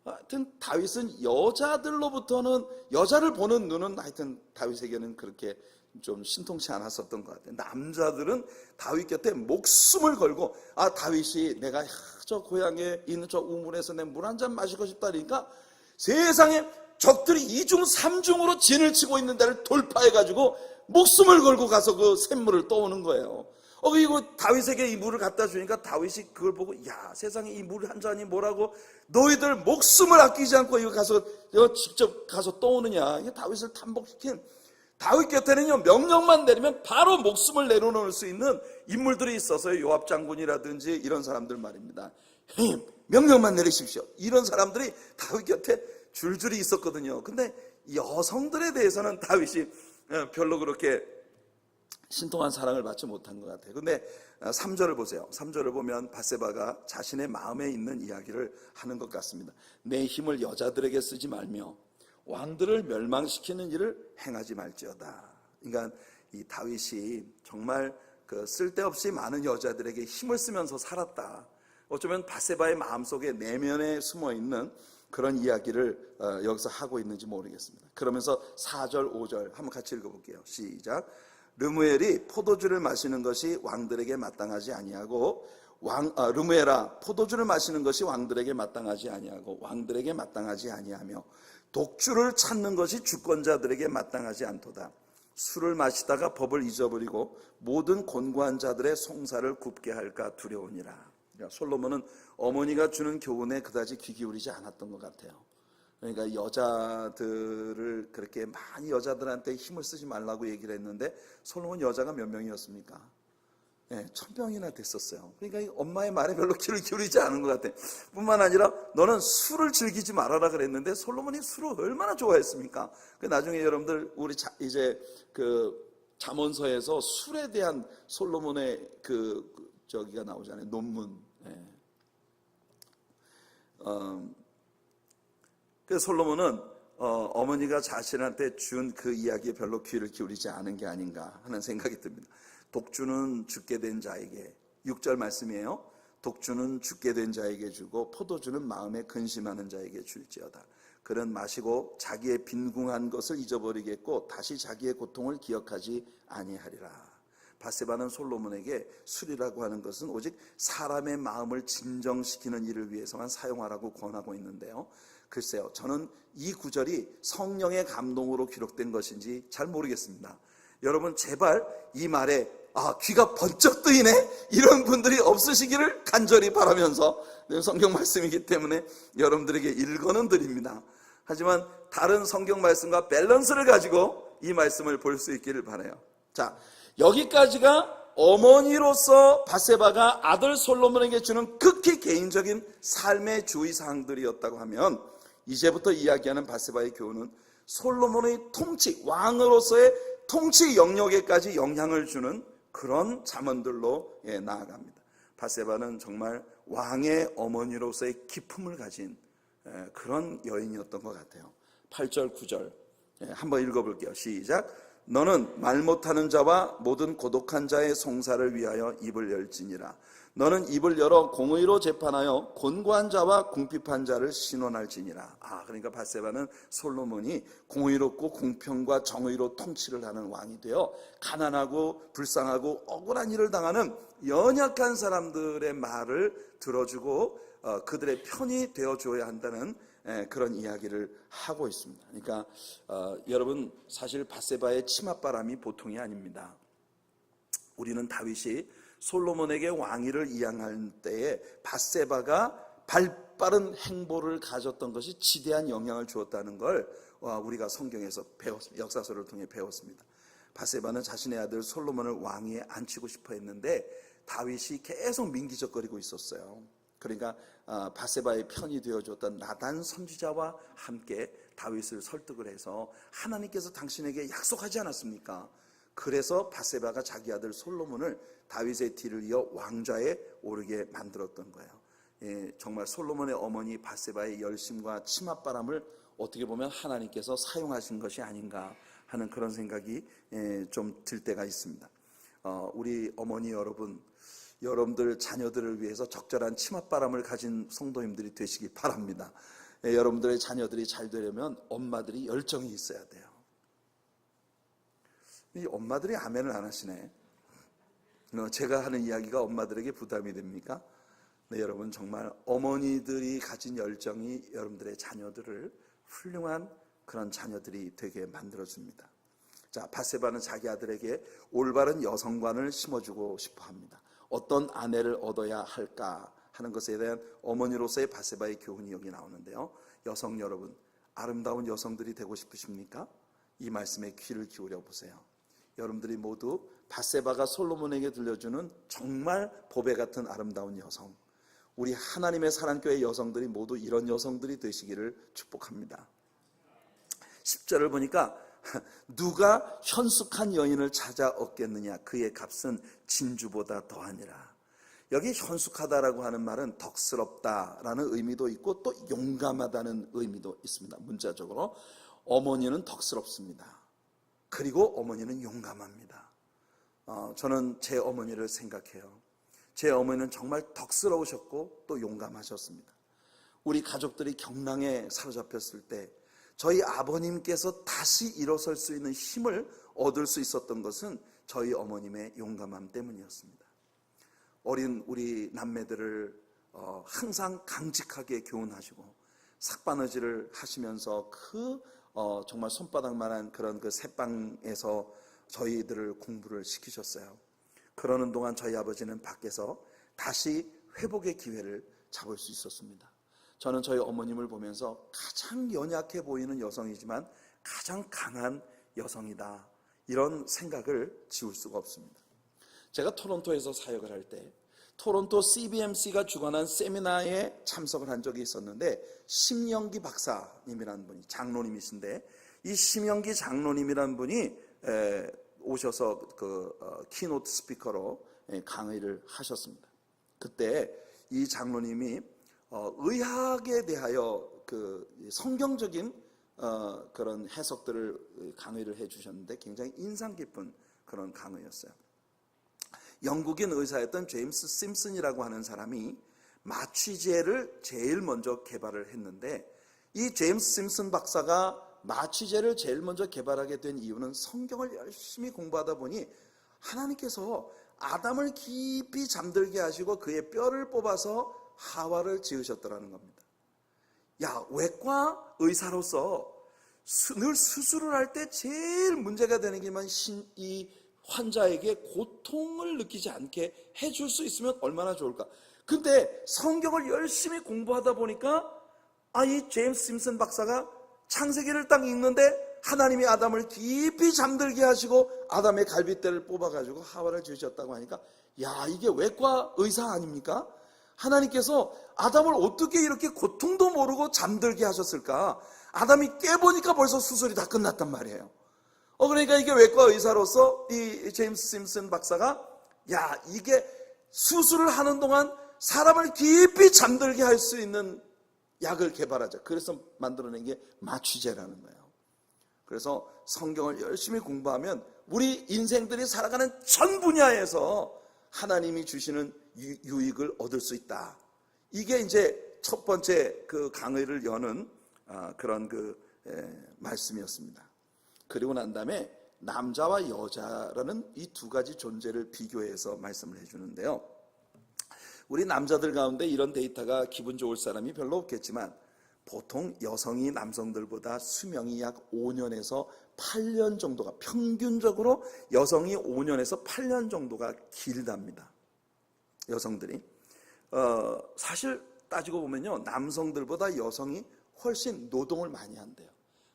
하여튼 다윗은 여자들로부터는, 여자를 보는 눈은 하여튼 다윗에게는 그렇게 좀 신통치 않았었던 것 같아요. 남자들은 다윗 곁에 목숨을 걸고, 다윗이 내가 저 고향에 있는 저 우물에서 내 물 한 잔 마시고 싶다니까 세상에 적들이 2중 3중으로 진을 치고 있는 데를 돌파해가지고 목숨을 걸고 가서 그 샘물을 떠오는 거예요. 이거 다윗에게 이 물을 갖다 주니까 다윗이 그걸 보고, 야, 세상에 이 물 한 잔이 뭐라고 너희들 목숨을 아끼지 않고 이거 직접 가서 떠오느냐. 이게 다윗을 탐복시킨, 다윗 곁에는요, 명령만 내리면 바로 목숨을 내려놓을 수 있는 인물들이 있어서요. 요압 장군이라든지 이런 사람들 말입니다. 형님, 명령만 내리십시오. 이런 사람들이 다윗 곁에 줄줄이 있었거든요. 근데 여성들에 대해서는 다윗이 별로 그렇게 신통한 사랑을 받지 못한 것 같아요. 근데 3절을 보세요. 3절을 보면 바세바가 자신의 마음에 있는 이야기를 하는 것 같습니다. 내 힘을 여자들에게 쓰지 말며 왕들을 멸망시키는 일을 행하지 말지어다. 그러니까 이 다윗이 정말 그 쓸데없이 많은 여자들에게 힘을 쓰면서 살았다. 어쩌면 바세바의 마음속에 내면에 숨어있는 그런 이야기를 여기서 하고 있는지 모르겠습니다. 그러면서 4절, 5절 한번 같이 읽어볼게요. 시작. 르무엘이 포도주를 마시는 것이 왕들에게 마땅하지 아니하고 르무엘아, 포도주를 마시는 것이 왕들에게 마땅하지 아니하고 왕들에게 마땅하지 아니하며 독주를 찾는 것이 주권자들에게 마땅하지 않도다. 술을 마시다가 법을 잊어버리고 모든 곤고한 자들의 송사를 굽게 할까 두려우니라. 그러니까 솔로몬은 어머니가 주는 교훈에 그다지 귀 기울이지 않았던 것 같아요. 그러니까 여자들을 그렇게 많이 여자들한테 힘을 쓰지 말라고 얘기를 했는데 솔로몬 여자가 몇 명이었습니까? 네, 1000명이나 됐었어요. 그러니까 엄마의 말에 별로 귀를 기울이지 않은 것 같아요. 뿐만 아니라 너는 술을 즐기지 말아라 그랬는데 솔로몬이 술을 얼마나 좋아했습니까? 나중에 여러분들 우리 이제 그 잠언서에서 술에 대한 솔로몬의 저기가 나오잖아요. 논문. 네. 그래서 솔로몬은 어머니가 자신한테 준 그 이야기에 별로 귀를 기울이지 않은 게 아닌가 하는 생각이 듭니다. 독주는 죽게 된 자에게, 6절 말씀이에요. 독주는 죽게 된 자에게 주고 포도주는 마음에 근심하는 자에게 줄지어다. 그는 마시고 자기의 빈궁한 것을 잊어버리겠고 다시 자기의 고통을 기억하지 아니하리라. 바세바는 솔로몬에게 술이라고 하는 것은 오직 사람의 마음을 진정시키는 일을 위해서만 사용하라고 권하고 있는데요. 글쎄요, 저는 이 구절이 성령의 감동으로 기록된 것인지 잘 모르겠습니다. 여러분 제발 이 말에 귀가 번쩍 뜨이네 이런 분들이 없으시기를 간절히 바라면서, 성경 말씀이기 때문에 여러분들에게 일권은 드립니다. 하지만 다른 성경 말씀과 밸런스를 가지고 이 말씀을 볼 수 있기를 바라요. 자, 여기까지가 어머니로서 바세바가 아들 솔로몬에게 주는 극히 개인적인 삶의 주의사항들이었다고 하면, 이제부터 이야기하는 바세바의 교훈은 솔로몬의 통치, 왕으로서의 통치 영역에까지 영향을 주는 그런 잠언들로 나아갑니다. 바세바는 정말 왕의 어머니로서의 기품을 가진 그런 여인이었던 것 같아요. 8절, 9절 한번 읽어볼게요. 시작. 너는 말 못하는 자와 모든 고독한 자의 송사를 위하여 입을 열지니라. 너는 입을 열어 공의로 재판하여 곤고한 자와 궁핍한 자를 신원할지니라. 그러니까 바세바는 솔로몬이 공의롭고 공평과 정의로 통치를 하는 왕이 되어 가난하고 불쌍하고 억울한 일을 당하는 연약한 사람들의 말을 들어주고 그들의 편이 되어줘야 한다는 그런 이야기를 하고 있습니다. 그러니까 여러분, 사실 바세바의 치맛바람이 보통이 아닙니다. 우리는 다윗이 솔로몬에게 왕위를 이양할 때에 바세바가 발빠른 행보를 가졌던 것이 지대한 영향을 주었다는 걸 우리가 성경에서 배웠습니다. 역사서를 통해 배웠습니다. 바세바는 자신의 아들 솔로몬을 왕위에 앉히고 싶어 했는데 다윗이 계속 민기적거리고 있었어요. 그러니까 바세바의 편이 되어줬던 나단 선지자와 함께 다윗을 설득을 해서 하나님께서 당신에게 약속하지 않았습니까? 그래서 바세바가 자기 아들 솔로몬을 다윗의 뒤를 이어 왕좌에 오르게 만들었던 거예요. 정말 솔로몬의 어머니 바세바의 열심과 치맛바람을 어떻게 보면 하나님께서 사용하신 것이 아닌가 하는 그런 생각이 좀 들 때가 있습니다. 우리 어머니 여러분들 자녀들을 위해서 적절한 치맛바람을 가진 성도님들이 되시기 바랍니다. 여러분들의 자녀들이 잘 되려면 엄마들이 열정이 있어야 돼요. 이 엄마들이 아멘을 안 하시네. 제가 하는 이야기가 엄마들에게 부담이 됩니까? 네, 여러분 정말 어머니들이 가진 열정이 여러분들의 자녀들을 훌륭한 그런 자녀들이 되게 만들어줍니다. 자, 밧세바는 자기 아들에게 올바른 여성관을 심어주고 싶어 합니다. 어떤 아내를 얻어야 할까 하는 것에 대한 어머니로서의 밧세바의 교훈이 여기 나오는데요. 여성 여러분, 아름다운 여성들이 되고 싶으십니까? 이 말씀에 귀를 기울여 보세요. 여러분들이 모두 밧세바가 솔로몬에게 들려주는 정말 보배 같은 아름다운 여성, 우리 하나님의 사랑교회 여성들이 모두 이런 여성들이 되시기를 축복합니다. 10절을 보니까 누가 현숙한 여인을 찾아 얻겠느냐, 그의 값은 진주보다 더하니라. 여기 현숙하다라고 하는 말은 덕스럽다라는 의미도 있고 또 용감하다는 의미도 있습니다. 문자적으로 어머니는 덕스럽습니다. 그리고 어머니는 용감합니다. 저는 제 어머니를 생각해요. 제 어머니는 정말 덕스러우셨고 또 용감하셨습니다. 우리 가족들이 경랑에 사로잡혔을 때 저희 아버님께서 다시 일어설 수 있는 힘을 얻을 수 있었던 것은 저희 어머님의 용감함 때문이었습니다. 어린 우리 남매들을 항상 강직하게 교훈하시고 삭바느질을 하시면서 정말 손바닥만한 그런 그 새방에서 저희들을 공부를 시키셨어요. 그러는 동안 저희 아버지는 밖에서 다시 회복의 기회를 잡을 수 있었습니다. 저는 저희 어머님을 보면서 가장 연약해 보이는 여성이지만 가장 강한 여성이다, 이런 생각을 지울 수가 없습니다. 제가 토론토에서 사역을 할 때 토론토 CBMC가 주관한 세미나에 참석을 한 적이 있었는데, 심영기 박사님이라는 분이 장로님이신데, 이 심영기 장로님이라는 분이 오셔서 키노트 스피커로 강의를 하셨습니다. 그때 이 장로님이 의학에 대하여 성경적인 그런 해석들을 강의를 해주셨는데 굉장히 인상 깊은 그런 강의였어요. 영국인 의사였던 제임스 심슨이라고 하는 사람이 마취제를 제일 먼저 개발을 했는데, 이 제임스 심슨 박사가 마취제를 제일 먼저 개발하게 된 이유는 성경을 열심히 공부하다 보니 하나님께서 아담을 깊이 잠들게 하시고 그의 뼈를 뽑아서 하와를 지으셨더라는 겁니다. 외과 의사로서 늘 수술을 할 때 제일 문제가 되는 게 이 환자에게 고통을 느끼지 않게 해줄 수 있으면 얼마나 좋을까. 근데 성경을 열심히 공부하다 보니까 이 제임스 심슨 박사가 창세기를 딱 읽는데 하나님이 아담을 깊이 잠들게 하시고 아담의 갈빗대를 뽑아가지고 하와를 지으셨다고 하니까, 이게 외과 의사 아닙니까? 하나님께서 아담을 어떻게 이렇게 고통도 모르고 잠들게 하셨을까? 아담이 깨보니까 벌써 수술이 다 끝났단 말이에요. 그러니까 이게 외과 의사로서 이 제임스 심슨 박사가 이게 수술을 하는 동안 사람을 깊이 잠들게 할 수 있는 약을 개발하자. 그래서 만들어낸 게 마취제라는 거예요. 그래서 성경을 열심히 공부하면 우리 인생들이 살아가는 전 분야에서 하나님이 주시는 유익을 얻을 수 있다. 이게 이제 첫 번째 그 강의를 여는 그런 말씀이었습니다. 그리고 난 다음에 남자와 여자라는 이 두 가지 존재를 비교해서 말씀을 해주는데요. 우리 남자들 가운데 이런 데이터가 기분 좋을 사람이 별로 없겠지만 보통 여성이 남성들보다 수명이 약 5년에서 8년 정도가, 평균적으로 여성이 5년에서 8년 정도가 길답니다. 여성들이 사실 따지고 보면요, 남성들보다 여성이 훨씬 노동을 많이 한대요.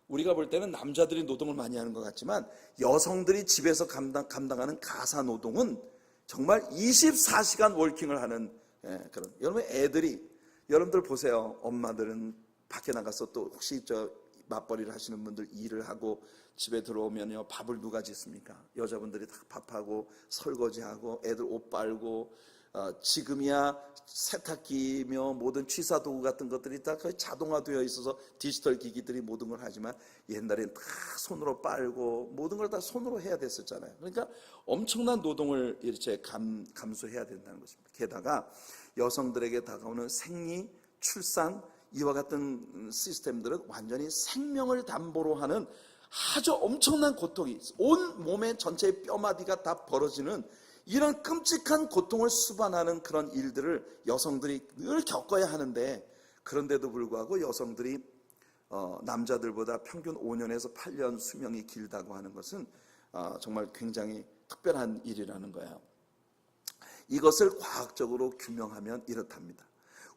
우리가 볼 때는 남자들이 노동을 많이 하는 것 같지만 여성들이 집에서 감당하는 가사 노동은 정말 24시간 월킹을 하는 그런. 여러분들 보세요. 엄마들은 밖에 나가서 또 혹시 맞벌이를 하시는 분들 일을 하고 집에 들어오면요, 밥을 누가 짓습니까? 여자분들이 다 밥하고 설거지하고 애들 옷 빨고, 지금이야 세탁기며 모든 취사 도구 같은 것들이 다 거의 자동화되어 있어서 디지털 기기들이 모든 걸 하지만 옛날엔 다 손으로 빨고 모든 걸 다 손으로 해야 됐었잖아요. 그러니까 엄청난 노동을 이렇게 감수해야 된다는 것입니다. 게다가 여성들에게 다가오는 생리, 출산, 이와 같은 시스템들은 완전히 생명을 담보로 하는 아주 엄청난 고통이, 온 몸의 전체의 뼈마디가 다 벌어지는 이런 끔찍한 고통을 수반하는 그런 일들을 여성들이 늘 겪어야 하는데, 그런데도 불구하고 여성들이 남자들보다 평균 5년에서 8년 수명이 길다고 하는 것은 정말 굉장히 특별한 일이라는 거예요. 이것을 과학적으로 규명하면 이렇답니다.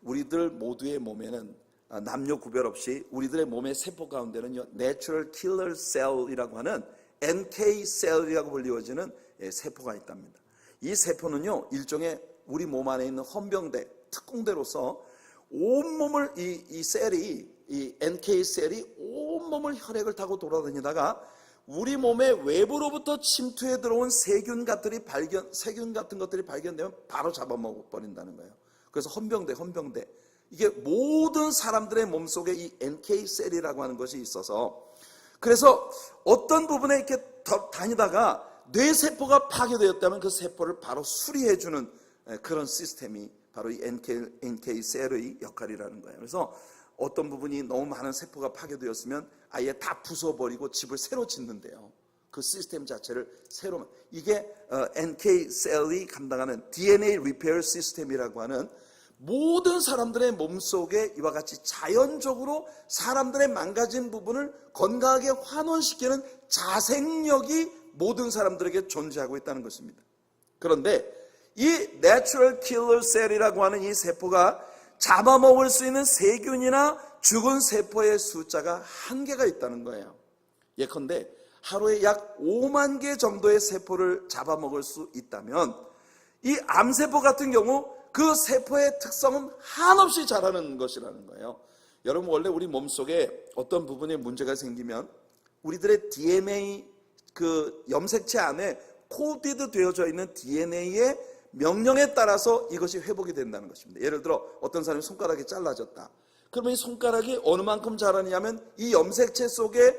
우리들 모두의 몸에는 남녀 구별 없이 우리들의 몸의 세포 가운데는요, Natural Killer Cell이라고 하는 NK 셀이라고 불리워지는 세포가 있답니다. 이 세포는요, 일종의 우리 몸 안에 있는 헌병대, 특공대로서 온몸을 이 셀이, 이 NK 셀이 온몸을 혈액을 타고 돌아다니다가 우리 몸의 외부로부터 침투해 들어온 세균 같은 것들이 발견되면 바로 잡아먹어 버린다는 거예요. 그래서 헌병대. 이게 모든 사람들의 몸속에 이 NK 셀이라고 하는 것이 있어서, 그래서 어떤 부분에 이렇게 다니다가 뇌세포가 파괴되었다면 그 세포를 바로 수리해주는 그런 시스템이 바로 이 NK 셀의 역할이라는 거예요. 그래서 어떤 부분이 너무 많은 세포가 파괴되었으면 아예 다 부숴버리고 집을 새로 짓는데요. 그 시스템 자체를 새로, 이게 NK 셀이 감당하는 DNA 리페어 시스템이라고 하는, 모든 사람들의 몸속에 이와 같이 자연적으로 사람들의 망가진 부분을 건강하게 환원시키는 자생력이 모든 사람들에게 존재하고 있다는 것입니다. 그런데 이 Natural Killer Cell이라고 하는 이 세포가 잡아먹을 수 있는 세균이나 죽은 세포의 숫자가 한계가 있다는 거예요. 예컨대 하루에 약 5만 개 정도의 세포를 잡아먹을 수 있다면, 이 암세포 같은 경우 그 세포의 특성은 한없이 자라는 것이라는 거예요. 여러분, 원래 우리 몸속에 어떤 부분에 문제가 생기면 우리들의 DNA, 그 염색체 안에 코디드 되어져 있는 DNA의 명령에 따라서 이것이 회복이 된다는 것입니다. 예를 들어 어떤 사람이 손가락이 잘라졌다. 그러면 이 손가락이 어느 만큼 자라냐면 이 염색체 속에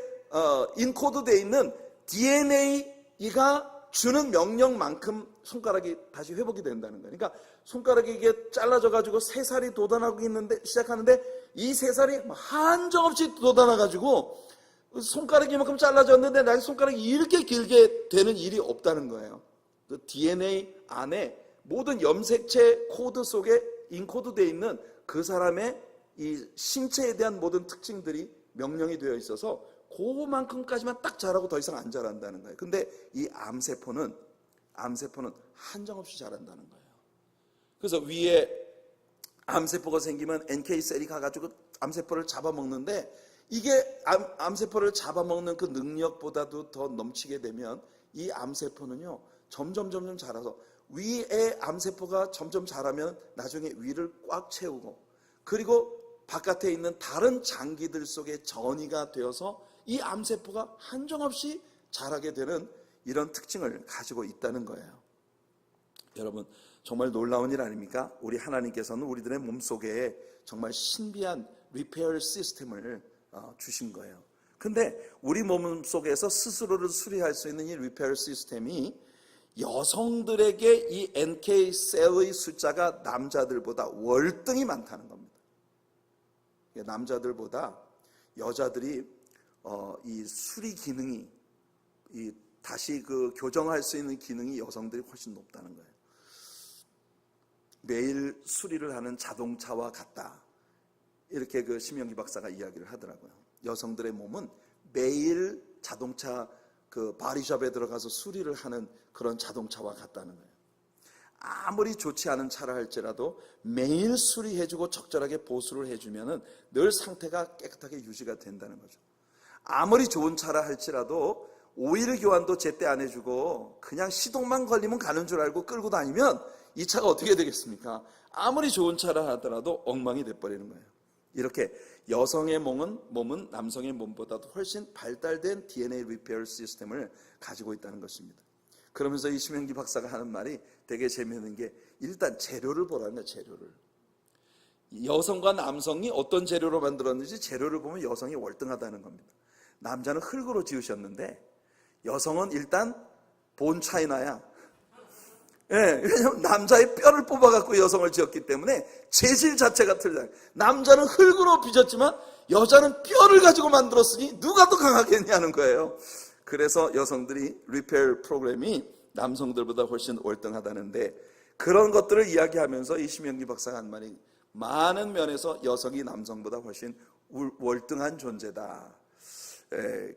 인코드 되어 있는 DNA가 주는 명령만큼 손가락이 다시 회복이 된다는 거예요. 그러니까 손가락이 이게 잘라져가지고 새 살이 돋아나고 있는데, 시작하는데 이 새 살이 한정없이 돋아나가지고 손가락이 이만큼 잘라졌는데 나의 손가락이 이렇게 길게 되는 일이 없다는 거예요. 그 DNA 안에 모든 염색체 코드 속에 인코드 되어 있는 그 사람의 이 신체에 대한 모든 특징들이 명령이 되어 있어서 그만큼까지만 딱 자라고 더 이상 안 자란다는 거예요. 근데 이 암세포는 한정없이 자란다는 거예요. 그래서 위에 암세포가 생기면 NK셀이 가가지고 암세포를 잡아먹는데, 이게 암세포를 잡아먹는 그 능력보다도 더 넘치게 되면 이 암세포는요, 점점 자라서 위에 암세포가 점점 자라면 나중에 위를 꽉 채우고, 그리고 바깥에 있는 다른 장기들 속에 전이가 되어서 이 암세포가 한정없이 자라게 되는 이런 특징을 가지고 있다는 거예요. 여러분, 정말 놀라운 일 아닙니까? 우리 하나님께서는 우리들의 몸속에 정말 신비한 리페어 시스템을 주신 거예요. 근데 우리 몸속에서 스스로를 수리할 수 있는 이 리페어 시스템이 여성들에게 이 NK 셀의 숫자가 남자들보다 월등히 많다는 겁니다. 남자들보다 여자들이 이 수리 기능이, 이 다시 그 교정할 수 있는 기능이 여성들이 훨씬 높다는 거예요. 매일 수리를 하는 자동차와 같다, 이렇게 그 심영기 박사가 이야기를 하더라고요. 여성들의 몸은 매일 자동차 그 바디숍에 들어가서 수리를 하는 그런 자동차와 같다는 거예요. 아무리 좋지 않은 차라 할지라도 매일 수리해주고 적절하게 보수를 해주면은 늘 상태가 깨끗하게 유지가 된다는 거죠. 아무리 좋은 차라 할지라도 오일 교환도 제때 안 해주고 그냥 시동만 걸리면 가는 줄 알고 끌고 다니면 이 차가 어떻게 되겠습니까? 아무리 좋은 차라 하더라도 엉망이 돼버리는 거예요. 이렇게 여성의 몸은 남성의 몸보다도 훨씬 발달된 DNA 리페어 시스템을 가지고 있다는 것입니다. 그러면서 이 심영기 박사가 하는 말이 되게 재미있는 게, 일단 재료를 보라는 거예요. 재료를. 여성과 남성이 어떤 재료로 만들었는지 재료를 보면 여성이 월등하다는 겁니다. 남자는 흙으로 지으셨는데 여성은 일단 본 차이나야. 왜냐하면 남자의 뼈를 뽑아갖고 여성을 지었기 때문에 재질 자체가 틀려요. 남자는 흙으로 빚었지만 여자는 뼈를 가지고 만들었으니 누가 더 강하겠냐는 거예요. 그래서 여성들이 리페어 프로그램이 남성들보다 훨씬 월등하다는데, 그런 것들을 이야기하면서 이 심영기 박사가 한 말이, 많은 면에서 여성이 남성보다 훨씬 월등한 존재다.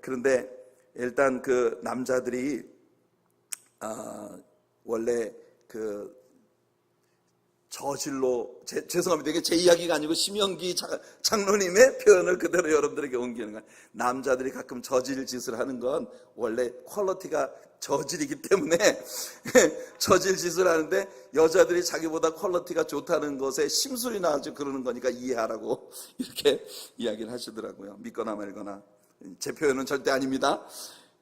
그런데 일단 그 남자들이 원래 그 저질로 죄송합니다. 이게 제 이야기가 아니고 심영기 장로님의 표현을 그대로 여러분들에게 옮기는 거예요. 남자들이 가끔 저질 짓을 하는 건 원래 퀄리티가 저질이기 때문에 저질 짓을 하는데 여자들이 자기보다 퀄리티가 좋다는 것에 심술이 나가지고 그러는 거니까 이해하라고 이렇게 이야기를 하시더라고요. 믿거나 말거나. 제 표현은 절대 아닙니다.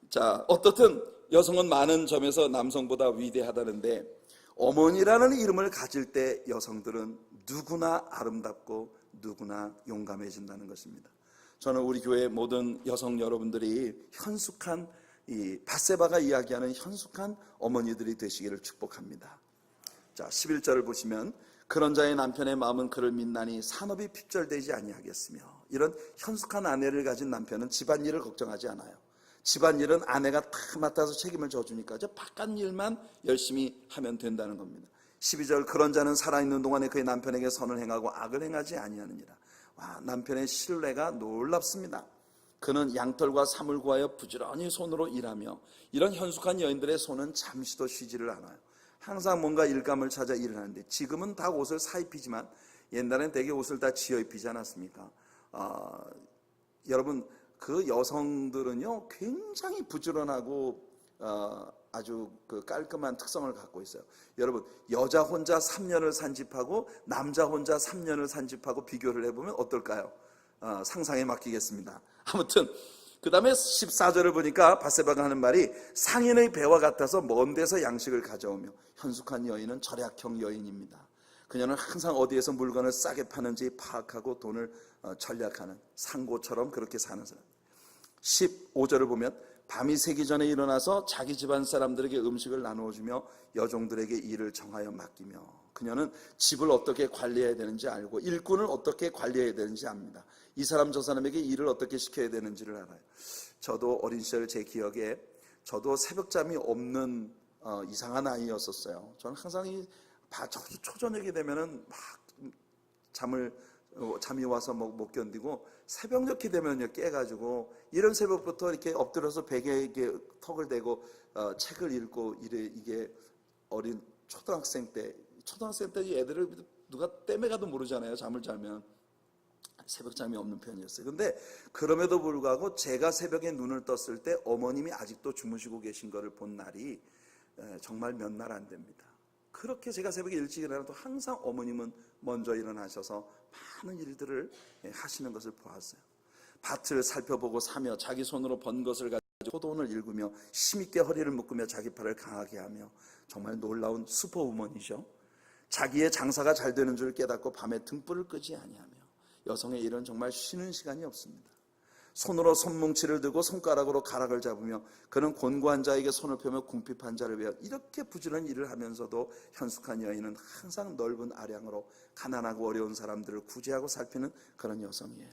자, 어떻든 여성은 많은 점에서 남성보다 위대하다는데 어머니라는 이름을 가질 때 여성들은 누구나 아름답고 누구나 용감해진다는 것입니다. 저는 우리 교회 모든 여성 여러분들이 현숙한 이 밧세바가 이야기하는 현숙한 어머니들이 되시기를 축복합니다. 자, 11절을 보시면 그런 자의 남편의 마음은 그를 믿나니 산업이 핍절되지 아니하겠으며, 이런 현숙한 아내를 가진 남편은 집안일을 걱정하지 않아요. 집안일은 아내가 다 맡아서 책임을 져주니까 저 바깥 일만 열심히 하면 된다는 겁니다. 12절 그런 자는 살아있는 동안에 그의 남편에게 선을 행하고 악을 행하지 아니하느니라. 와, 남편의 신뢰가 놀랍습니다. 그는 양털과 삼을 구하여 부지런히 손으로 일하며, 이런 현숙한 여인들의 손은 잠시도 쉬지를 않아요. 항상 뭔가 일감을 찾아 일을 하는데, 지금은 다 옷을 사 입히지만 옛날엔 되게 옷을 다 지어 입히지 않았습니까? 여러분, 그 여성들은요 굉장히 부지런하고 아주 그 깔끔한 특성을 갖고 있어요. 여러분, 여자 혼자 3년을 산집하고 남자 혼자 3년을 산집하고 비교를 해보면 어떨까요? 상상에 맡기겠습니다. 아무튼 그 다음에 14절을 보니까 밧세바가 하는 말이 상인의 배와 같아서 먼 데서 양식을 가져오며, 현숙한 여인은 절약형 여인입니다. 그녀는 항상 어디에서 물건을 싸게 파는지 파악하고 돈을 전략하는 상고처럼 그렇게 사는 사람. 15절을 보면 밤이 새기 전에 일어나서 자기 집안 사람들에게 음식을 나누어주며 여종들에게 일을 정하여 맡기며, 그녀는 집을 어떻게 관리해야 되는지 알고 일꾼을 어떻게 관리해야 되는지 압니다. 이 사람 저 사람에게 일을 어떻게 시켜야 되는지를 알아요. 저도 어린 시절 제 기억에 저도 새벽잠이 없는 이상한 아이였었어요. 저는 항상 초저녁이 되면은 막 잠이 와서 못 견디고 새벽녘이 되면요 깨가지고 이런 새벽부터 이렇게 엎드려서 베개에 이렇게 턱을 대고 책을 읽고 이게 어린 초등학생 때 애들을 누가 떼매가도 모르잖아요. 잠을 자면 새벽잠이 없는 편이었어요. 근데 그럼에도 불구하고 제가 새벽에 눈을 떴을 때 어머님이 아직도 주무시고 계신 거를 본 날이 정말 몇 날 안 됩니다. 그렇게 제가 새벽에 일찍 일어나도 항상 어머님은 먼저 일어나셔서 많은 일들을 하시는 것을 보았어요. 밭을 살펴보고 사며 자기 손으로 번 것을 가지고 포도원을 일구며 힘있게 허리를 묶으며 자기 팔을 강하게 하며, 정말 놀라운 슈퍼우먼이죠. 자기의 장사가 잘 되는 줄 깨닫고 밤에 등불을 끄지 아니하며, 여성의 일은 정말 쉬는 시간이 없습니다. 손으로 손뭉치를 들고 손가락으로 가락을 잡으며, 그는 곤고한 자에게 손을 펴며 궁핍한 자를 위하여, 이렇게 부지런히 일을 하면서도 현숙한 여인은 항상 넓은 아량으로 가난하고 어려운 사람들을 구제하고 살피는 그런 여성이에요.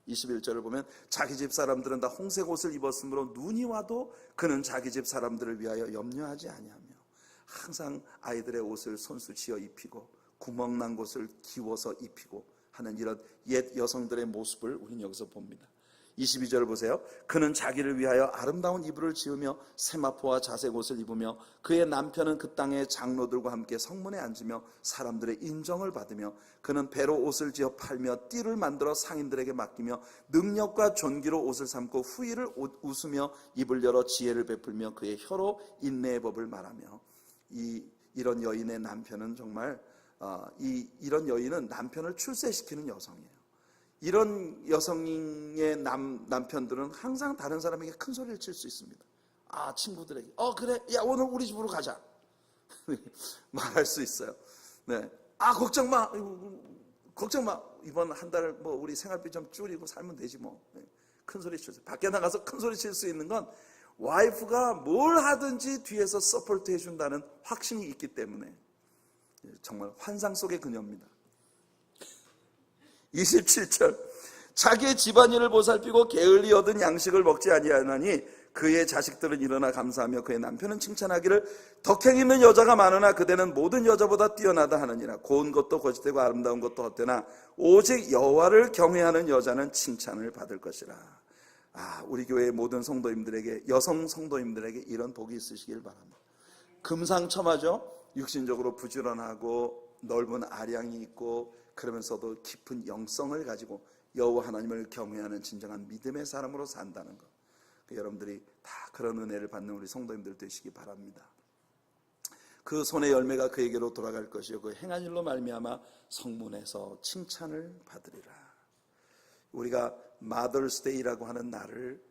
21절을 보면 자기 집 사람들은 다 홍색 옷을 입었으므로 눈이 와도 그는 자기 집 사람들을 위하여 염려하지 아니하며, 항상 아이들의 옷을 손수 지어 입히고 구멍난 곳을 기워서 입히고 하는 이런 옛 여성들의 모습을 우리는 여기서 봅니다. 22절을 보세요. 그는 자기를 위하여 아름다운 이불을 지으며 세마포와 자색 옷을 입으며, 그의 남편은 그 땅의 장로들과 함께 성문에 앉으며 사람들의 인정을 받으며, 그는 배로 옷을 지어 팔며 띠를 만들어 상인들에게 맡기며 능력과 존귀로 옷을 삼고 후일을 웃으며 입을 열어 지혜를 베풀며 그의 혀로 인내의 법을 말하며. 이런 여인의 남편은 정말 이런 여인은 남편을 출세시키는 여성이에요. 이런 여성의 남편들은 항상 다른 사람에게 큰 소리를 칠 수 있습니다. 친구들에게 그래, 야 오늘 우리 집으로 가자 말할 수 있어요. 네, 걱정 마 이번 한 달 뭐 우리 생활비 좀 줄이고 살면 되지 뭐. 네, 큰 소리 치세요. 밖에 나가서 큰 소리 칠 수 있는 건 와이프가 뭘 하든지 뒤에서 서포트 해준다는 확신이 있기 때문에 정말 환상 속의 그녀입니다. 27절 자기의 집안일을 보살피고 게을리 얻은 양식을 먹지 아니하나니 그의 자식들은 일어나 감사하며 그의 남편은 칭찬하기를 덕행 있는 여자가 많으나 그대는 모든 여자보다 뛰어나다 하느니라. 고운 것도 거짓되고 아름다운 것도 헛되나 오직 여호와를 경외하는 여자는 칭찬을 받을 것이라. 우리 교회의 모든 성도님들에게, 여성 성도님들에게 이런 복이 있으시길 바랍니다. 금상첨화죠. 육신적으로 부지런하고 넓은 아량이 있고 그러면서도 깊은 영성을 가지고 여호와 하나님을 경외하는 진정한 믿음의 사람으로 산다는 것. 여러분들이 다 그런 은혜를 받는 우리 성도님들 되시기 바랍니다. 그 손의 열매가 그에게로 돌아갈 것이요 그 행한 일로 말미암아 성문에서 칭찬을 받으리라. 우리가 마더스데이라고 하는 날을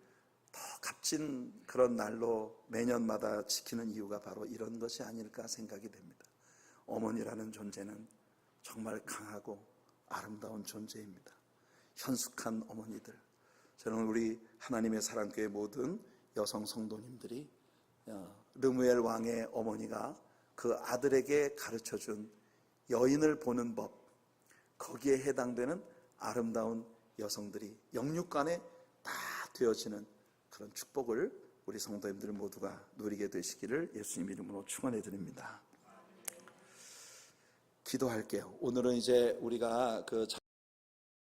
더 값진 그런 날로 매년마다 지키는 이유가 바로 이런 것이 아닐까 생각이 됩니다. 어머니라는 존재는 정말 강하고 아름다운 존재입니다. 현숙한 어머니들. 저는 우리 하나님의 사랑교회 모든 여성 성도님들이 르무엘 왕의 어머니가 그 아들에게 가르쳐준 여인을 보는 법, 거기에 해당되는 아름다운 여성들이 영육간에 다 되어지는 그런 축복을 우리 성도님들 모두가 누리게 되시기를 예수님 이름으로 축원해 드립니다. 기도할게요. 오늘은 이제 우리가 그